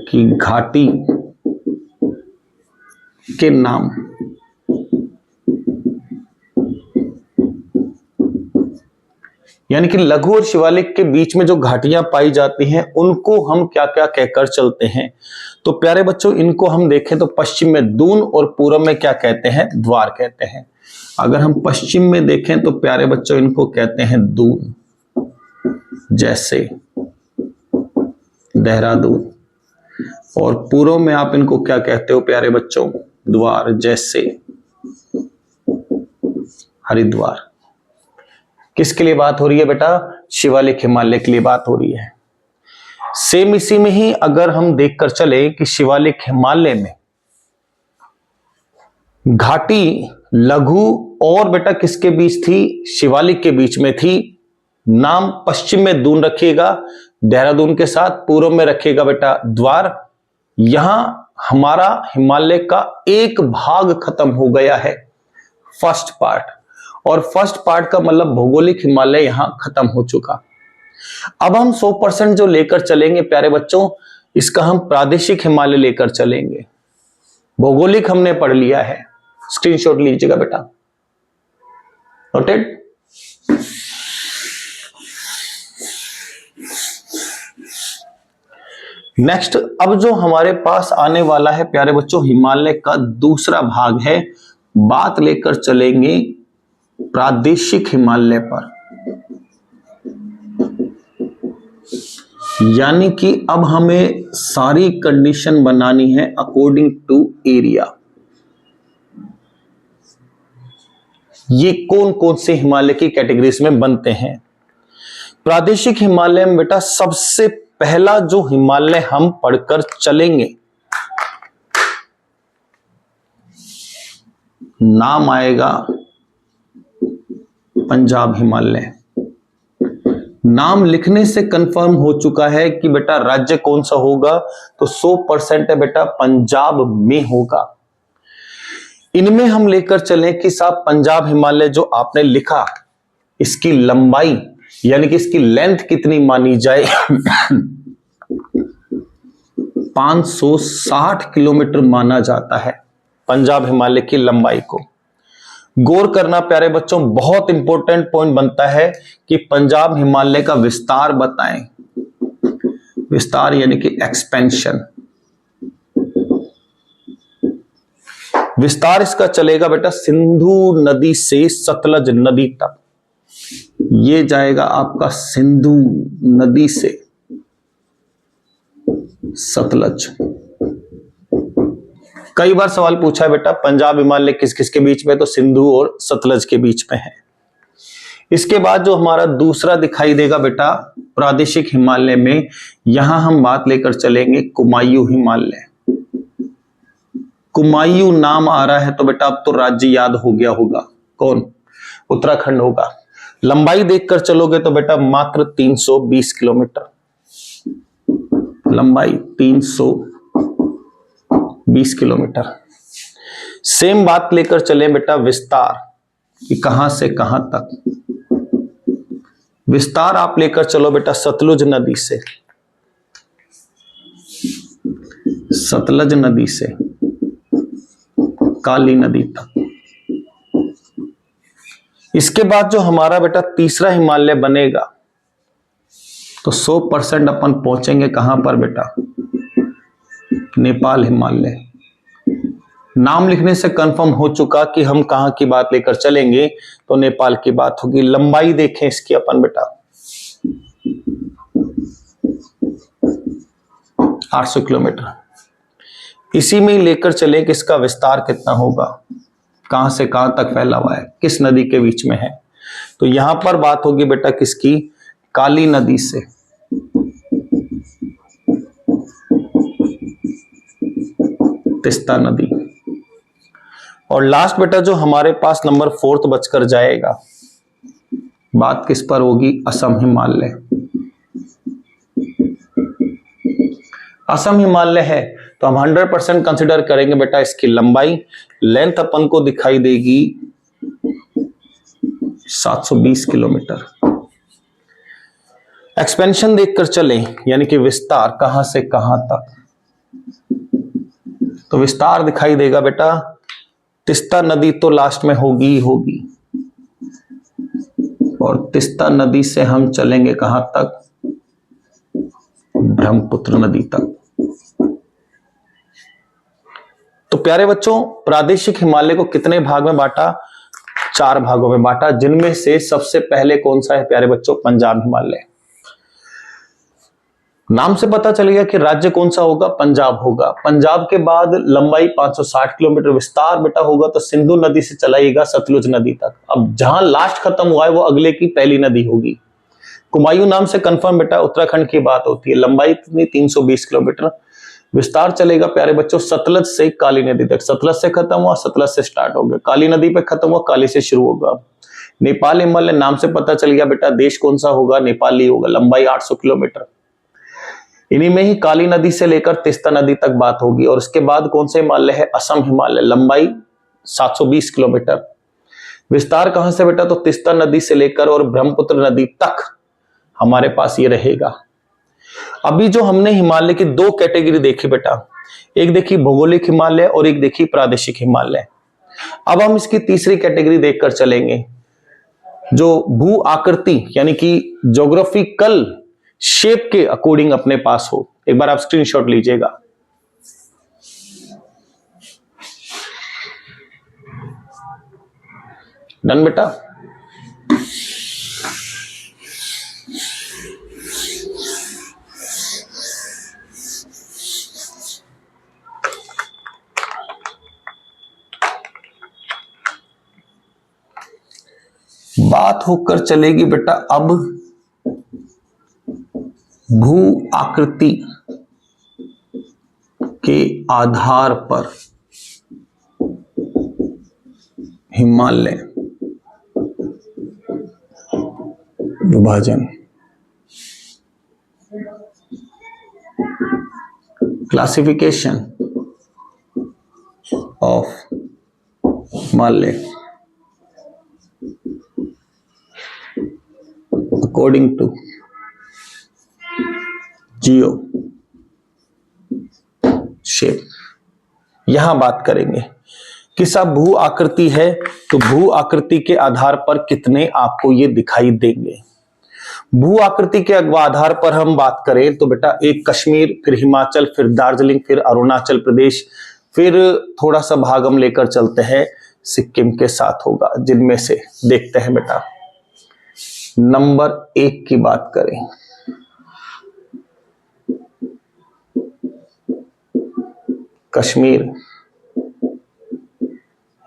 S1: की घाटी के नाम। यानी कि लघु और शिवालिक के बीच में जो घाटियां पाई जाती हैं उनको हम क्या क्या कहकर चलते हैं? तो प्यारे बच्चों इनको हम देखें तो पश्चिम में दून और पूर्व में क्या कहते हैं? द्वार कहते हैं। अगर हम पश्चिम में देखें तो प्यारे बच्चों इनको कहते हैं दून, जैसे देहरादून। और पूर्व में आप इनको क्या कहते हो प्यारे बच्चों? द्वार, जैसे हरिद्वार। किसके लिए बात हो रही है बेटा? शिवालिक हिमालय के लिए बात हो रही है। सेम इसी में ही अगर हम देखकर चले कि शिवालिक हिमालय में घाटी लघु और बेटा किसके बीच थी? शिवालिक के बीच में थी। नाम पश्चिम में दून रखिएगा देहरादून के साथ, पूर्व में रखिएगा बेटा द्वार। यहां हमारा हिमालय का एक भाग खत्म हो गया है, फर्स्ट पार्ट। और फर्स्ट पार्ट का मतलब भौगोलिक हिमालय यहां खत्म हो चुका। अब हम 100% जो लेकर चलेंगे प्यारे बच्चों, इसका हम प्रादेशिक हिमालय लेकर चलेंगे। भौगोलिक हमने पढ़ लिया है, स्क्रीनशॉट लीजिएगा बेटा। नोटेड? नेक्स्ट अब जो हमारे पास आने वाला है प्यारे बच्चों, हिमालय का दूसरा भाग है। बात लेकर चलेंगे प्रादेशिक हिमालय पर, यानी कि अब हमें सारी कंडीशन बनानी है अकॉर्डिंग टू एरिया। ये कौन कौन से हिमालय की कैटेगरीज में बनते हैं। प्रादेशिक हिमालय में बेटा सबसे पहला जो हिमालय हम पढ़कर चलेंगे, नाम आएगा पंजाब हिमालय। नाम लिखने से कंफर्म हो चुका है कि बेटा राज्य कौन सा होगा, तो 100% है बेटा पंजाब में होगा। इनमें हम लेकर चलें कि साहब पंजाब हिमालय जो आपने लिखा, इसकी लंबाई यानी कि इसकी लेंथ कितनी मानी जाए 560 किलोमीटर माना जाता है पंजाब हिमालय की लंबाई को। गौर करना प्यारे बच्चों, बहुत इंपॉर्टेंट पॉइंट बनता है कि पंजाब हिमालय का विस्तार बताएं। विस्तार यानी कि एक्सपेंशन। विस्तार इसका चलेगा बेटा सिंधु नदी से सतलज नदी तक। ये जाएगा आपका सिंधु नदी से सतलज। कई बार सवाल पूछा है बेटा पंजाब हिमालय किस किस के बीच में, तो सिंधु और सतलज के बीच में है। इसके बाद जो हमारा दूसरा दिखाई देगा बेटा प्रादेशिक हिमालय में, यहां हम बात लेकर चलेंगे कुमायूं हिमालय। कुमायूं नाम आ रहा है तो बेटा अब तो राज्य याद हो गया होगा, कौन, उत्तराखंड होगा। लंबाई देखकर चलोगे तो बेटा मात्र 320 किलोमीटर, लंबाई 320 किलोमीटर। सेम बात लेकर चलें बेटा विस्तार, कि कहां से कहां तक। विस्तार आप लेकर चलो बेटा सतलुज नदी से, सतलज नदी से काली नदी तक। इसके बाद जो हमारा बेटा तीसरा हिमालय बनेगा, तो 100% अपन पहुंचेंगे कहां पर बेटा, नेपाल हिमालय। नाम लिखने से कंफर्म हो चुका कि हम कहां की बात लेकर चलेंगे, तो नेपाल की बात होगी। लंबाई देखें इसकी अपन बेटा 800 किलोमीटर। इसी में लेकर चले कि इसका विस्तार कितना होगा, कहां से कहां तक फैला हुआ है, किस नदी के बीच में है। तो यहां पर बात होगी बेटा किसकी, काली नदी से तीस्ता नदी। और लास्ट बेटा जो हमारे पास नंबर 4 बचकर जाएगा, बात किस पर होगी, असम हिमालय। असम हिमालय है तो हम 100% कंसिडर करेंगे बेटा इसकी लंबाई। लेंथ अपन को दिखाई देगी 720 किलोमीटर। एक्सपेंशन देखकर चलें, यानी कि विस्तार कहां से कहां तक, तो विस्तार दिखाई देगा बेटा तीस्ता नदी तो लास्ट में होगी ही होगी, और तीस्ता नदी से हम चलेंगे कहां तक, ब्रह्मपुत्र नदी तक। तो प्यारे बच्चों प्रादेशिक हिमालय को कितने भाग में बांटा, 4 भागों में बांटा, जिनमें से सबसे पहले कौन सा है प्यारे बच्चों, पंजाब हिमालय। नाम से पता चलेगा कि राज्य कौन सा होगा, पंजाब होगा। पंजाब के बाद लंबाई 560 किलोमीटर, विस्तार बेटा होगा तो सिंधु नदी से चलाइएगा सतलुज नदी तक। अब जहां लास्ट खत्म हुआ है वो अगले की पहली नदी होगी। कुमायूं नाम से कंफर्म बेटा उत्तराखंड की बात होती है। लंबाई कितनी, 320 किलोमीटर। विस्तार चलेगा प्यारे बच्चों सतलज से काली नदी तक। सतलज से खत्म हुआ, सतलज से स्टार्ट हो गया, काली नदी पे खत्म हुआ, काली से शुरू होगा। नेपाल हिमालय नाम से पता चल गया बेटा देश कौन सा होगा, नेपाली होगा। लंबाई 800 किलोमीटर। इन्हीं में ही काली नदी से लेकर तीस्ता नदी तक बात होगी। और उसके बाद कौन सा हिमालय है, असम हिमालय। लंबाई 720 किलोमीटर। विस्तार कहां से बेटा, तो तीस्ता नदी से लेकर और ब्रह्मपुत्र नदी तक हमारे पास ये रहेगा। अभी जो हमने हिमालय की 2 कैटेगरी देखी बेटा, एक देखी भौगोलिक हिमालय और एक देखी प्रादेशिक हिमालय। अब हम इसकी तीसरी कैटेगरी देखकर चलेंगे, जो भू आकृति यानी कि ज्योग्राफिकल शेप के अकॉर्डिंग अपने पास हो। एक बार आप स्क्रीनशॉट लीजिएगा। डन बेटा। बात होकर चलेगी बेटा अब भू आकृति के आधार पर हिमालय विभाजन, classification of Himalaya according to geo shape. यहां बात करेंगे कि सब भू आकृति है तो भू आकृति के आधार पर कितने आपको ये दिखाई देंगे। भू आकृति के आधार पर हम बात करें तो बेटा एक कश्मीर, फिर हिमाचल, फिर दार्जिलिंग, फिर अरुणाचल प्रदेश, फिर थोड़ा सा भाग हम लेकर चलते हैं सिक्किम के साथ होगा। जिनमें से देखते हैं बेटा नंबर 1 की बात करें, कश्मीर,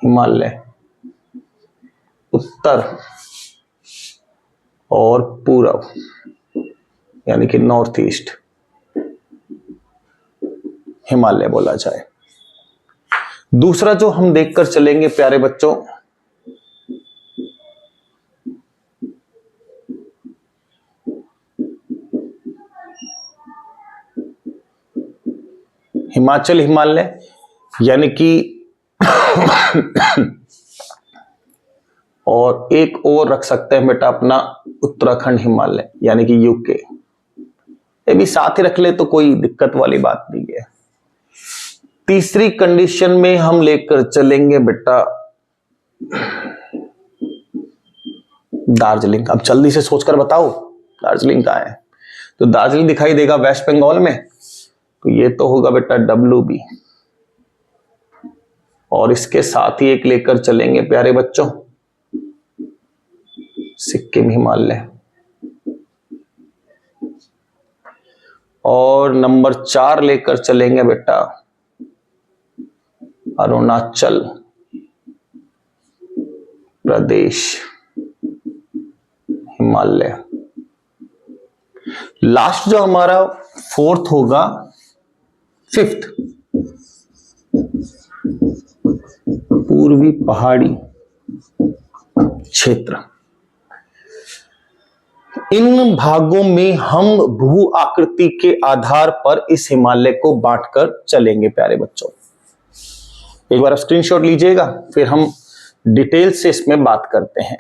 S1: हिमालय, उत्तर और पूर्व यानी कि नॉर्थ ईस्ट हिमालय बोला जाए। दूसरा जो हम देखकर चलेंगे प्यारे बच्चों, हिमाचल हिमालय यानी कि और एक और रख सकते हैं बेटा अपना उत्तराखंड हिमालय यानी कि यूके। ये भी साथ ही रख ले तो कोई दिक्कत वाली बात नहीं है। तीसरी कंडीशन में हम लेकर चलेंगे बेटा दार्जिलिंग। अब जल्दी से सोचकर बताओ दार्जिलिंग कहाँ है। तो दार्जिलिंग दिखाई देगा वेस्ट बंगाल में, तो ये तो होगा बेटा WB। और इसके साथ ही एक लेकर चलेंगे प्यारे बच्चों सिक्किम हिमालय। और नंबर 4 लेकर चलेंगे बेटा अरुणाचल प्रदेश हिमालय। लास्ट जो हमारा 4th होगा 5th पूर्वी पहाड़ी क्षेत्र। इन भागों में हम भू आकृति के आधार पर इस हिमालय को बांटकर चलेंगे प्यारे बच्चों। एक बार स्क्रीनशॉट लीजिएगा, फिर हम डिटेल से इसमें बात करते हैं।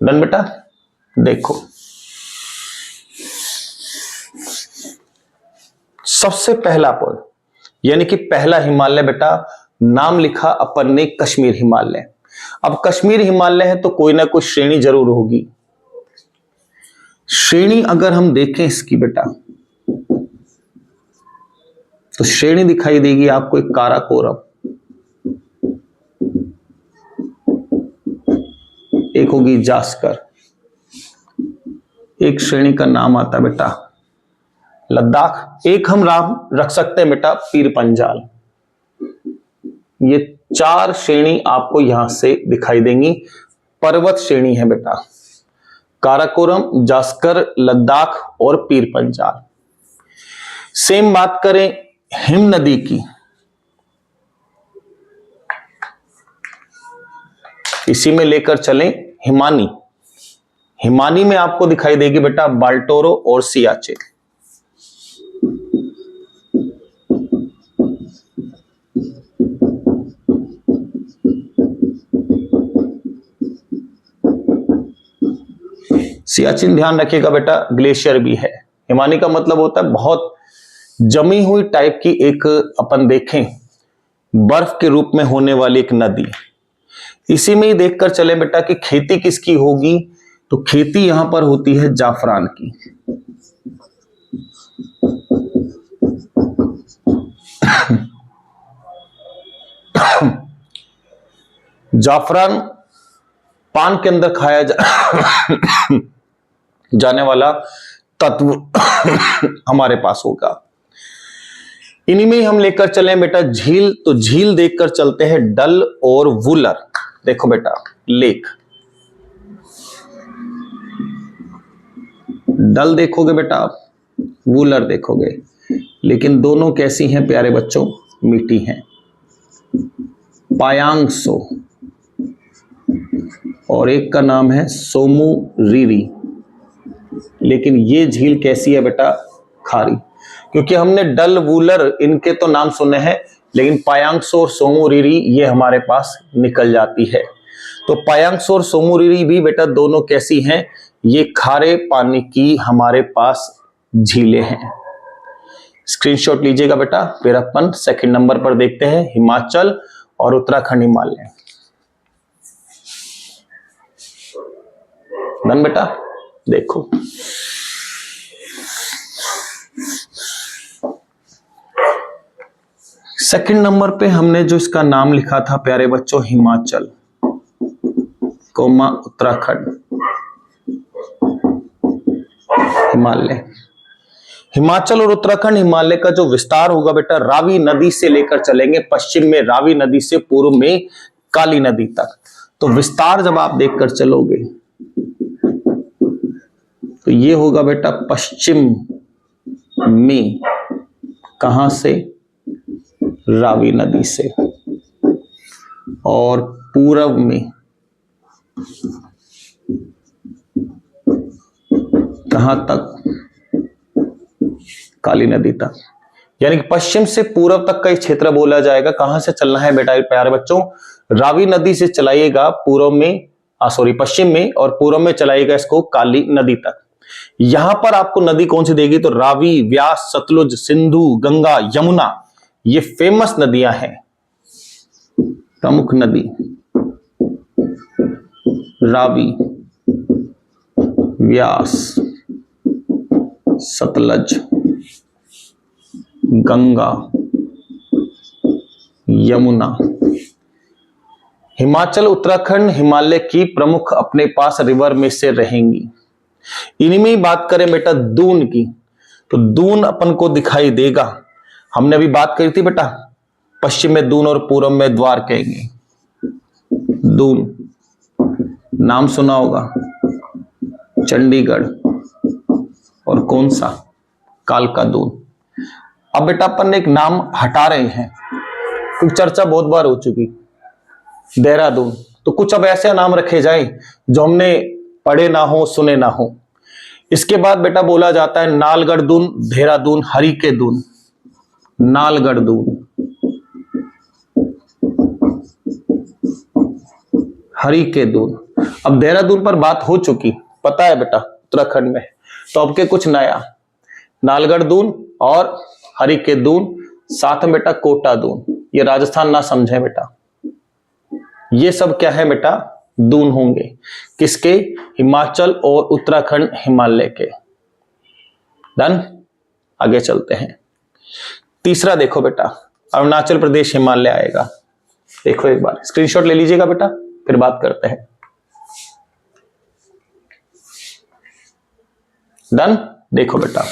S1: डन बेटा। देखो सबसे पहला पॉइंट यानी कि पहला हिमालय बेटा नाम लिखा अपन ने कश्मीर हिमालय। अब कश्मीर हिमालय है तो कोई ना कोई श्रेणी जरूर होगी। श्रेणी अगर हम देखें इसकी बेटा तो श्रेणी दिखाई देगी आपको एक काराकोरम, एक होगी जास्कर, एक श्रेणी का नाम आता बेटा लद्दाख, एक हम नाम रख सकते हैं बेटा पीर पंजाल। ये 4 श्रेणी आपको यहां से दिखाई देंगी। पर्वत श्रेणी है बेटा काराकोरम, जास्कर, लद्दाख और पीर पंजाल। सेम बात करें हिम नदी की, इसी में लेकर चलें हिमानी। हिमानी में आपको दिखाई देगी बेटा बाल्टोरो और सियाचिन। सियाचिन ध्यान रखिएगा बेटा ग्लेशियर भी है। हिमानी का मतलब होता है बहुत जमी हुई टाइप की एक अपन देखें बर्फ के रूप में होने वाली एक नदी। इसी में ही देखकर चले बेटा कि खेती किसकी होगी, तो खेती यहां पर होती है जाफरान की। जाफरान पान के अंदर खाया जाने वाला तत्व हमारे पास होगा। इन्हीं में ही हम लेकर चले बेटा झील, तो झील देखकर चलते हैं डल और वुलर। देखो बेटा लेक, डल देखोगे बेटा आप, वुलर देखोगे, लेकिन दोनों कैसी हैं प्यारे बच्चों, मीठी हैं। पायांगसो और एक का नाम है सोमू रीरी, लेकिन ये झील कैसी है बेटा, खारी। क्योंकि हमने डल वुलर इनके तो नाम सुने हैं, लेकिन पायांगसो और सोमू रीरी ये हमारे पास निकल जाती है। तो पायांगसो और सोमू रीरी भी बेटा दोनों कैसी हैं, ये खारे पानी की हमारे पास झीलें हैं। स्क्रीनशॉट लीजिएगा बेटा। फिर अपन सेकंड नंबर पर देखते हैं हिमाचल और उत्तराखंड हिमालय। डन बेटा, देखो सेकंड नंबर पे हमने जो इसका नाम लिखा था प्यारे बच्चों, हिमाचल कोमा उत्तराखंड हिमालय। हिमाचल और उत्तराखंड हिमालय का जो विस्तार होगा बेटा, रावी नदी से लेकर चलेंगे पश्चिम में रावी नदी से पूर्व में काली नदी तक। तो विस्तार जब आप देखकर चलोगे तो ये होगा बेटा पश्चिम में, कहां से, रावी नदी से, और पूर्व में कहां तक, काली नदी तक। यानी कि पश्चिम से पूर्व तक का क्षेत्र बोला जाएगा। कहां से चलना है बेटा प्यारे बच्चों, रावी नदी से चलाइएगा पूर्व में, पश्चिम में, और पूर्व में चलाइएगा इसको काली नदी तक। यहां पर आपको नदी कौन सी देगी, तो रावी, व्यास, सतलुज, सिंधु, गंगा, यमुना, ये फेमस नदियां हैं, प्रमुख नदी। रावी, व्यास, सतलज, गंगा, यमुना। हिमाचल उत्तराखंड हिमालय की प्रमुख अपने पास रिवर में से रहेंगी। इन्हीं में ही बात करें बेटा दून की, तो दून अपन को दिखाई देगा। हमने अभी बात करी थी बेटा, पश्चिम में दून और पूर्व में द्वार कहेंगे। दून नाम सुना होगा, चंडीगढ़, और कौन सा, कालका दून। अब बेटा अपन एक नाम हटा रहे हैं क्योंकि चर्चा बहुत बार हो चुकी, देहरादून। तो कुछ अब ऐसे नाम रखे जाए जो हमने पढ़े ना हो, सुने ना हो। इसके बाद बेटा बोला जाता है नालगढ़ दून, देहरादून, हरिके दून, नालगढ़ दून, हरिके दून। अब देहरादून पर बात हो चुकी, पता है बेटा उत्तराखंड में, तो अब के कुछ नया, नालगढ़ दून और हरिके दून, साथ में बेटा कोटा दून। ये राजस्थान ना समझे बेटा, ये सब क्या है बेटा, दून होंगे। किसके, हिमाचल और उत्तराखंड हिमालय के। डन, आगे चलते हैं। तीसरा देखो बेटा, अरुणाचल प्रदेश हिमालय आएगा। देखो एक बार स्क्रीनशॉट ले लीजिएगा बेटा, फिर बात करते हैं। डन, देखो बेटा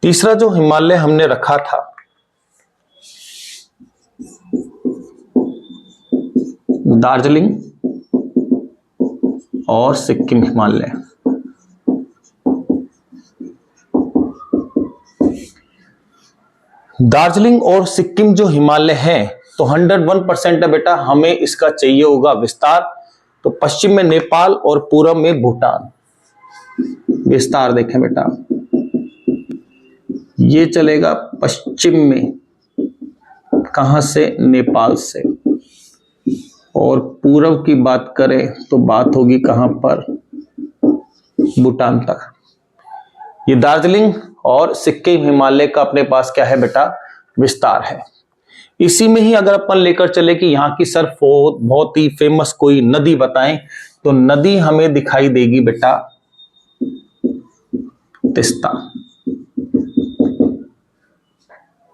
S1: तीसरा जो हिमालय हमने रखा था, दार्जिलिंग और सिक्किम हिमालय। दार्जिलिंग और सिक्किम जो हिमालय है, तो 101% है बेटा, हमें इसका चाहिए होगा विस्तार। तो पश्चिम में नेपाल और पूर्व में भूटान। विस्तार देखें बेटा, ये चलेगा पश्चिम में, कहां से, नेपाल से, और पूर्व की बात करें तो बात होगी कहां पर, भूटान तक। ये दार्जिलिंग और सिक्किम हिमालय का अपने पास क्या है बेटा, विस्तार है। इसी में ही अगर अपन लेकर चले कि यहाँ की सर बहुत ही फेमस कोई नदी बताएं, तो नदी हमें दिखाई देगी बेटा तिस्ता।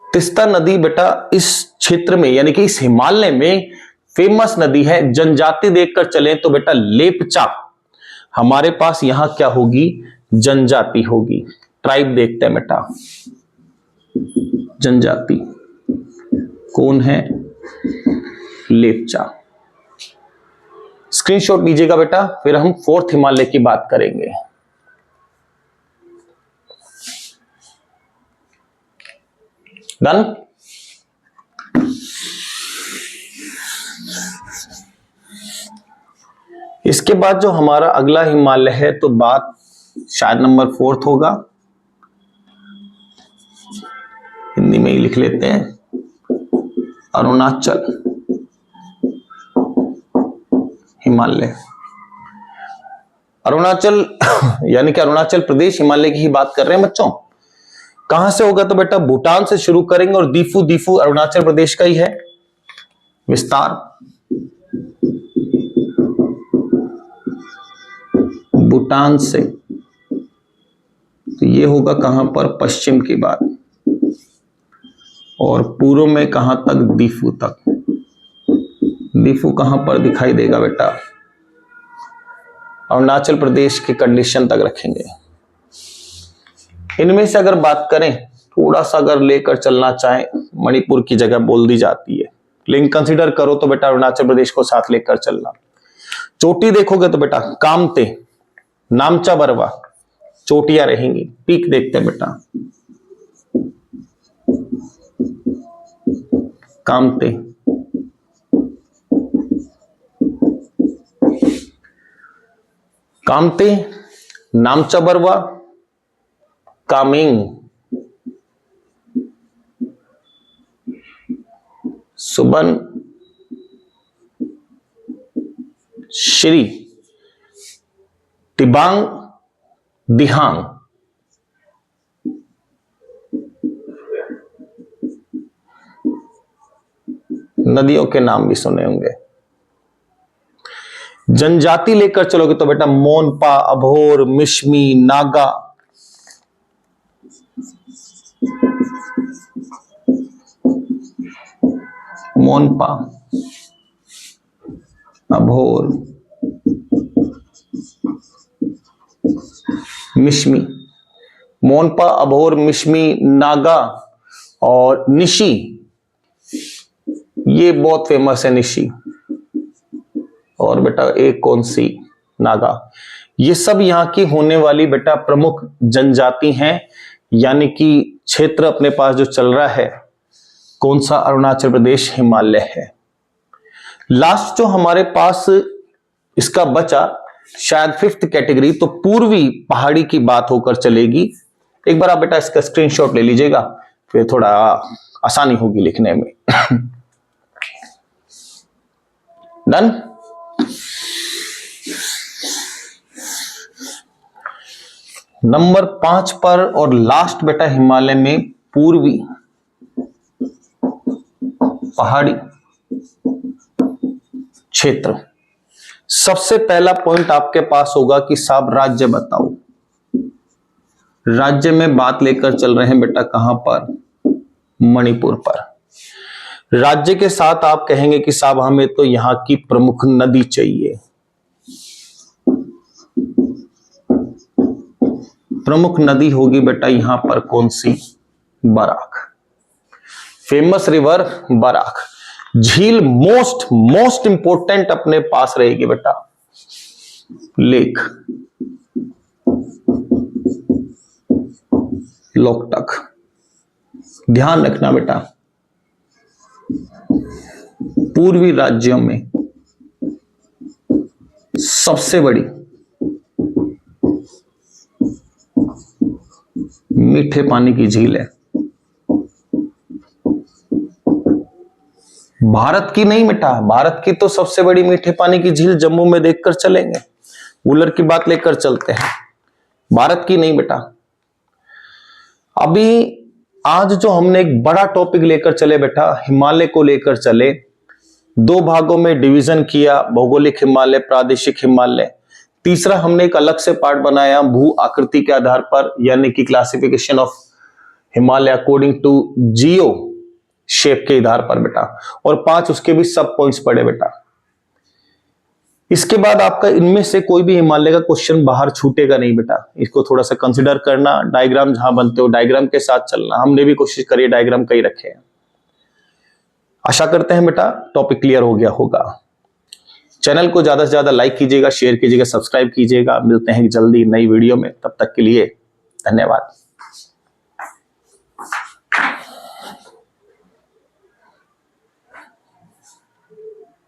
S1: तिस्ता नदी बेटा इस क्षेत्र में यानी कि इस हिमालय में फेमस नदी है। जनजाति देखकर चलें तो बेटा लेपचा, हमारे पास यहां क्या होगी, जनजाति होगी। ट्राइब देखते हैं बेटा, जनजाति कौन है, लेपचा। स्क्रीनशॉट लीजिएगा बेटा, फिर हम फोर्थ हिमालय की बात करेंगे। डन। इसके बाद जो हमारा अगला हिमालय है, तो बात शायद नंबर 4 होगा, हिंदी में ही लिख लेते हैं, अरुणाचल हिमालय। अरुणाचल यानी कि अरुणाचल प्रदेश हिमालय की ही बात कर रहे हैं बच्चों। कहां से होगा, तो बेटा भूटान से शुरू करेंगे, और दीफू अरुणाचल प्रदेश का ही है विस्तार। भूटान से तो ये होगा कहां पर, पश्चिम की बात, और पूर्व में कहां तक, दीफू तक। दीफू कहां पर दिखाई देगा बेटा, अरुणाचल प्रदेश के कंडीशन तक रखेंगे। इनमें से अगर बात करें, थोड़ा सा अगर लेकर चलना चाहें, मणिपुर की जगह बोल दी जाती है, लेकिन कंसीडर करो तो बेटा अरुणाचल प्रदेश को साथ लेकर चलना। चोटी देखोगे तो बेटा कामते, नामचा बरवा, चोटियां रहेंगी। पीक देखते हैं बेटा, कामते, कामते, नामचा बरवा, कामेंग, सुबन, श्री, तिबांग, दिहांग। नदियों के नाम भी सुने होंगे। जनजाति लेकर चलोगे तो बेटा मोनपा, अभोर, मिश्मी, नागा। मोनपा, अभोर, मिश्मी। मोनपा, अभोर, मिश्मी, नागा और निशी, ये बहुत फेमस है निशी। और बेटा एक कौन सी, नागा। ये सब यहां की होने वाली बेटा प्रमुख जनजाति हैं, यानी कि क्षेत्र अपने पास जो चल रहा है, कौन सा, अरुणाचल प्रदेश हिमालय है। लास्ट जो हमारे पास इसका बचा शायद 5th कैटेगरी, तो पूर्वी पहाड़ी की बात होकर चलेगी। एक बार आप बेटा इसका स्क्रीनशॉट ले लीजिएगा, फिर थोड़ा आसानी होगी लिखने में। डन। नंबर 5 पर और लास्ट बेटा हिमालय में पूर्वी पहाड़ी क्षेत्र। सबसे पहला पॉइंट आपके पास होगा कि साहब राज्य बताओ। राज्य में बात लेकर चल रहे हैं बेटा कहां पर, मणिपुर पर। राज्य के साथ आप कहेंगे कि साहब हमें तो यहां की प्रमुख नदी चाहिए। प्रमुख नदी होगी बेटा यहां पर कौन सी, बराक। Famous river Barak. झील मोस्ट इंपोर्टेंट अपने पास रहेगी बेटा, लेक लोकटक। ध्यान रखना बेटा, पूर्वी राज्यों में सबसे बड़ी मीठे पानी की झील है। भारत की नहीं बेटा, भारत की तो सबसे बड़ी मीठे पानी की झील जम्मू में देखकर चलेंगे, वुलर की बात लेकर चलते हैं, भारत की नहीं बेटा। अभी आज जो हमने एक बड़ा टॉपिक लेकर चले बेटा, हिमालय को लेकर चले, 2 भागों में डिवीजन किया, भौगोलिक हिमालय, प्रादेशिक हिमालय। तीसरा हमने एक अलग से पार्ट बनाया भू आकृति के आधार पर, यानी कि classification of Himalaya according to geo shape के आधार पर बेटा, और 5 उसके भी सब पॉइंट्स पड़े बेटा। इसके बाद आपका इनमें से कोई भी हिमालय का क्वेश्चन बाहर छूटेगा नहीं बेटा, इसको थोड़ा सा कंसिडर करना। डायग्राम जहां बनते हो डायग्राम के साथ चलना, हमने भी कोशिश करी डायग्राम कई रखे हैं। आशा करते हैं बेटा टॉपिक क्लियर हो गया होगा। चैनल को ज्यादा से ज्यादा लाइक कीजिएगा, शेयर कीजिएगा, सब्सक्राइब कीजिएगा। मिलते हैं जल्दी नई वीडियो में, तब तक के लिए धन्यवाद।